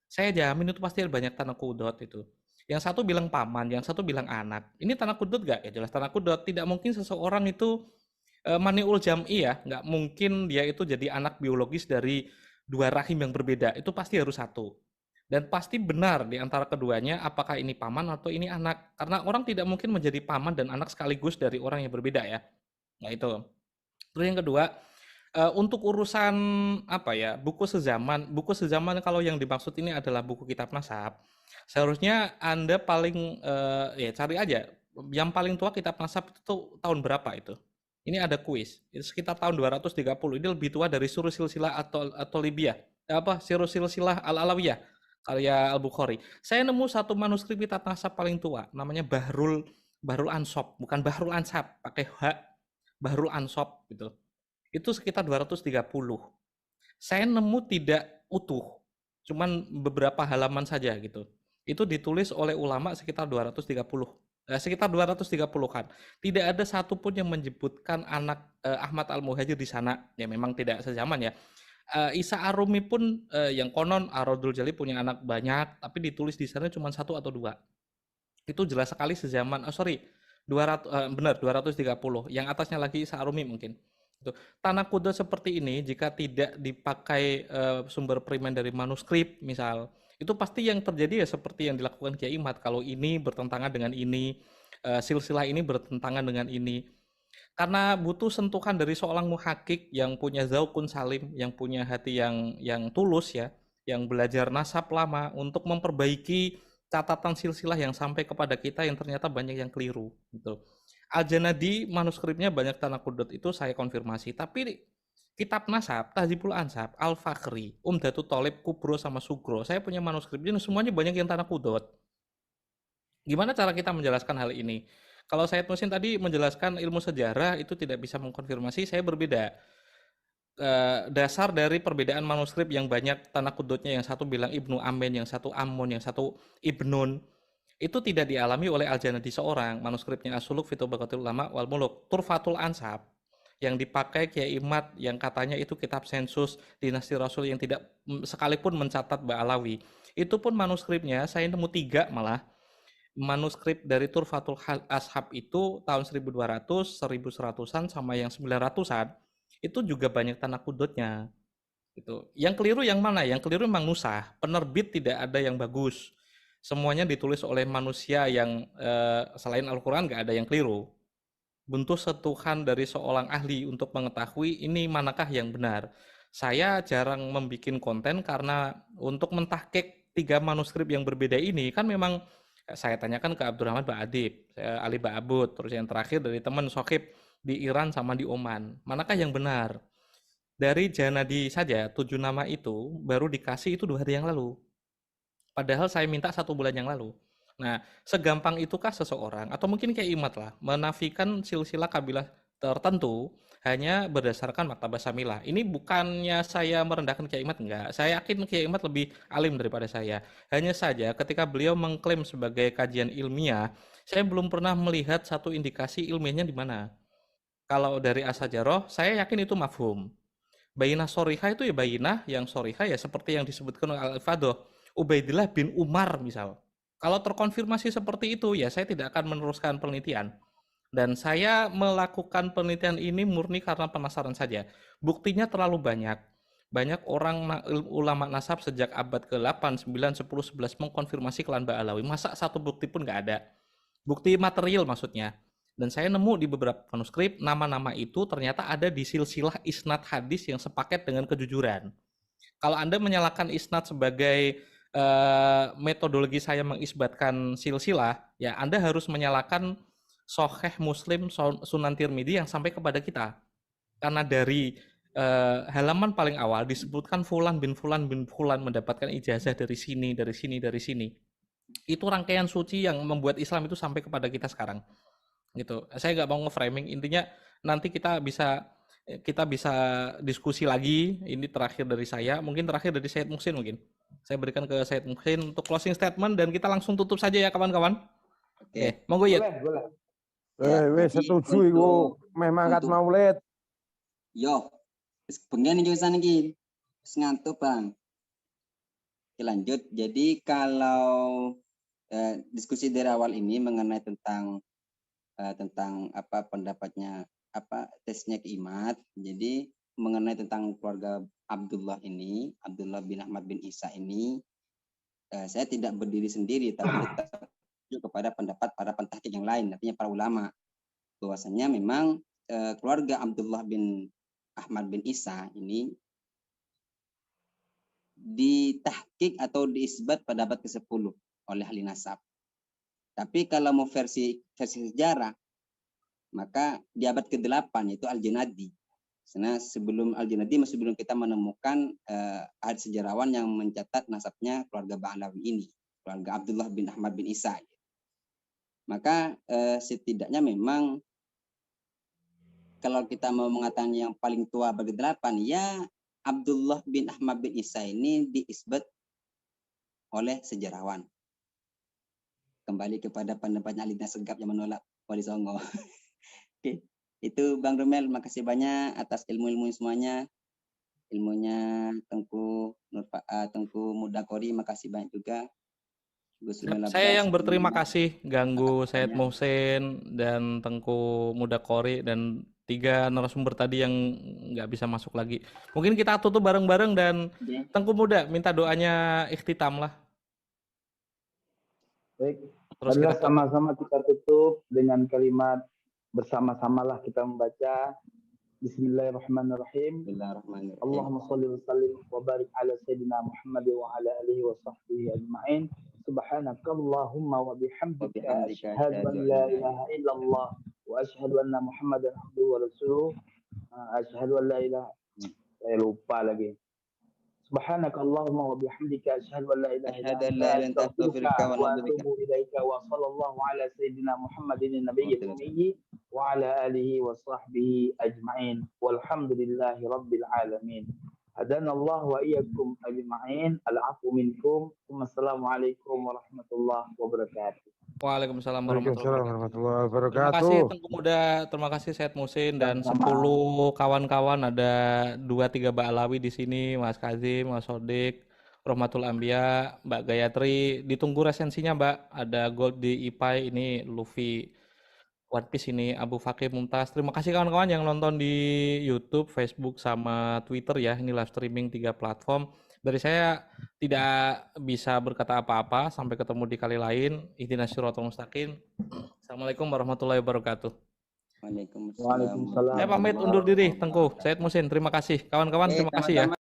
Saya jamin itu pasti ada banyak tanah kudut itu. Yang satu bilang paman, yang satu bilang anak. Ini tanah kudut gak? Ya jelas tanah kudut. Tidak mungkin seseorang itu maniul jam'i ya. Nggak mungkin dia itu jadi anak biologis dari dua rahim yang berbeda. Itu pasti harus satu. Dan pasti benar di antara keduanya apakah ini paman atau ini anak. Karena orang tidak mungkin menjadi paman dan anak sekaligus dari orang yang berbeda ya. Nah itu. Terus yang kedua, untuk urusan buku sezaman kalau yang dimaksud ini adalah buku kitab nasab, seharusnya Anda paling cari aja yang paling tua kitab nasab itu tahun berapa itu. Ini ada kuis, itu sekitar tahun 230. Ini lebih tua dari Surah Silsilah atau Libya, Surah Silsilah Al-Alawiyah karya Al-Bukhari. Saya nemu satu manuskrip kitab nasab paling tua, namanya Bahrul Ansab, bukan Bahrul Ansab, pakai H, Bahrul Ansab gitu. Itu sekitar 230. Saya nemu tidak utuh, cuman beberapa halaman saja gitu. Itu ditulis oleh ulama sekitar 230-an. Tidak ada satupun yang menyebutkan anak Ahmad Al-Muhajir di sana. Ya memang tidak sezaman ya. Isa Arumi pun yang konon Aradul Jali punya anak banyak, tapi ditulis di sana cuma 1 atau 2. Itu jelas sekali sezaman. 230. Yang atasnya lagi Isa Arumi mungkin. Tanah kudus seperti ini jika tidak dipakai sumber primer dari manuskrip misal, itu pasti yang terjadi ya seperti yang dilakukan Kiai Imad. Kalau ini bertentangan dengan ini, silsilah ini bertentangan dengan ini, karena butuh sentuhan dari seorang muhakik yang punya zaukun salim, yang punya hati yang tulus ya, yang belajar nasab lama untuk memperbaiki catatan silsilah yang sampai kepada kita yang ternyata banyak yang keliru gitu. Al-Janadi manuskripnya banyak tanah kudut, itu saya konfirmasi. Tapi kitab nasab, Tahdhibul Ansab, Al-Fakhri, Umdatul Thalib, Kubro sama Sugro, saya punya manuskripnya semuanya banyak yang tanah kudut. Gimana cara kita menjelaskan hal ini? Kalau Said Muhsin tadi menjelaskan ilmu sejarah itu tidak bisa mengkonfirmasi, saya berbeda. Dasar dari perbedaan manuskrip yang banyak tanah kudutnya, yang satu bilang Ibnu Amin, yang satu Amun, yang satu Ibnun. itu tidak dialami oleh Al-Janadi seorang. Manuskripnya As-Suluk fi Tabaqatil Ulama wal Muluk. Turfatul Ansab yang dipakai Kiai Imad yang katanya itu kitab sensus dinasti Rasul yang tidak sekalipun mencatat Ba'alawi. Itu pun manuskripnya saya nemu 3 malah. Manuskrip dari Turfatul Ashab itu tahun 1200, 1100-an sama yang 900-an itu juga banyak tanakudutnya. Gitu. Yang keliru yang mana? Yang keliru memang nusah. Penerbit tidak ada yang bagus. Semuanya ditulis oleh manusia yang selain Al-Quran nggak ada yang keliru. Butuh sentuhan dari seorang ahli untuk mengetahui ini manakah yang benar. Saya jarang membuat konten karena untuk mentahkik 3 manuskrip yang berbeda ini kan memang saya tanyakan ke Abdurrahman Ba'adib, Ali Ba'abud, terus yang terakhir dari teman Sohib di Iran sama di Oman. Manakah yang benar? Dari Janadi saja 7 nama itu baru dikasih itu 2 hari yang lalu. Padahal saya minta 1 bulan yang lalu. Nah, segampang itukah seseorang atau mungkin kayak Imat lah menafikan silsilah kabilah tertentu hanya berdasarkan maktabah Samilah. Ini bukannya saya merendahkan Kiai Imat, enggak. Saya yakin Kiai Imat lebih alim daripada saya. Hanya saja ketika beliau mengklaim sebagai kajian ilmiah, saya belum pernah melihat satu indikasi ilmiahnya di mana. Kalau dari As-Sajarah, saya yakin itu mafhum. Bayinah sorihah itu ya bayinah yang sorihah ya seperti yang disebutkan oleh Al-Fadoh. Ubaidillah bin Umar misal. Kalau terkonfirmasi seperti itu ya saya tidak akan meneruskan penelitian. Dan saya melakukan penelitian ini murni karena penasaran saja. Buktinya terlalu banyak. Banyak orang ulama nasab sejak abad ke-8, 9, 10, 11 mengkonfirmasi klan Ba'alawi. Masa satu bukti pun nggak ada? Bukti material maksudnya. Dan saya nemu di beberapa manuskrip, nama-nama itu ternyata ada di silsilah isnad hadis yang sepaket dengan kejujuran. Kalau Anda menyalahkan isnad sebagai metodologi saya mengisbatkan silsilah, ya Anda harus menyalahkan Sahih Muslim, Sunan Tirmidzi yang sampai kepada kita. Karena dari halaman paling awal disebutkan Fulan bin Fulan bin Fulan mendapatkan ijazah dari sini, dari sini, dari sini. Itu rangkaian suci yang membuat Islam itu sampai kepada kita sekarang. Gitu. Saya nggak mau nge-framing. Intinya nanti kita bisa diskusi lagi. Ini terakhir dari saya. Mungkin terakhir dari Said Muhsin mungkin. Saya berikan ke Said Muhsin untuk closing statement dan kita langsung tutup saja ya kawan-kawan. Oke, monggo ya. Boleh. Setuju iku meh mangkat maulid. Yo, bengen iki wisan iki. Wis ngantuk, Bang. Oke, lanjut. Jadi kalau diskusi dari awal ini mengenai tentang apa pendapatnya tesnya Imat. Jadi mengenai tentang keluarga Abdullah ini, Abdullah bin Ahmad bin Isa ini, saya tidak berdiri sendiri, tapi tetap kepada pendapat para pentahqiq yang lain, artinya para ulama, bahwasanya memang keluarga Abdullah bin Ahmad bin Isa ini ditahqiq atau diisbat pada abad ke-10 oleh ahli nasab. Tapi kalau mau versi sejarah, maka di abad ke-8 yaitu Al-Janadi. Karena sebelum Al-Janadi masih belum kita menemukan ada sejarawan yang mencatat nasabnya keluarga Ba'alawi ini, keluarga Abdullah bin Ahmad bin Isa. Maka setidaknya memang kalau kita mau mengatakan yang paling tua bagi 8, ya Abdullah bin Ahmad bin Isa ini diisbat oleh sejarawan. Kembali kepada pendapatnya Ali Segap yang menolak Wali Songo. Oke, itu Bang Romel, makasih banyak atas ilmu-ilmu semuanya. Ilmunya Tengku Mudakori, makasih banyak juga. Saya yang berterima kasih ganggu Said Muhsin dan Tengku Mudakori dan 3 narasumber tadi yang nggak bisa masuk lagi. Mungkin kita tutup bareng-bareng dan Tengku Muda minta doanya ikhtitam lah. Baik, marilah sama-sama kita tutup dengan kalimat bersama-samalah kita membaca Bismillahirrahmanirrahim. Allahumma shalli wa sallim wa barik ala sayyidina Muhammad wa ala alihi wa sahbihi ajma'in. Subhanakallahumma wa bihamdika asyhadu an la ilaha illallah wa asyhadu anna Muhammadan abduhu wa rasuluh. Asyhadu an la ilaha, saya lupa lagi. Subhanakallahumma wa bihamdika asyhadu an la ilaha illa anta astaghfiruka wa atubu ilaika wa sallallahu ala sayyidina Muhammadin nabiyil ummi wa ala alihi wa sahbihi ajma'in walhamdulillahi rabbil alamin. Hadanallah wa iyyakum ajma'in. Al-'afwu minkum. Wassalamualaikum warahmatullahi wabarakatuh. Waalaikumsalam warahmatullahi Waalaikumsalam wabarakatuh. warahmatullahi Terima kasih wabarakatuh. Tengku Muda, terima kasih Said Musin dan Sama-sama. 10 kawan-kawan, ada 2-3 Mbak Alawi di sini, Mas Kazim, Mas Sodik, Rohmatul Ambia, Mbak Gayatri. Ditunggu resensinya Mbak. Ada Gold di IPAI, ini Luffy One Piece, ini Abu Fakih Mumtaz. Terima kasih kawan-kawan yang nonton di YouTube, Facebook, sama Twitter ya. Ini live streaming 3 platform. Dari saya tidak bisa berkata apa-apa. Sampai ketemu di kali lain. Ihdinas siratal mustaqim. Assalamualaikum warahmatullahi wabarakatuh. Waalaikumsalam. Waalaikumsalam. Saya pamit undur diri, Tengku. Said Musin, terima kasih. Kawan-kawan, terima kasih ya.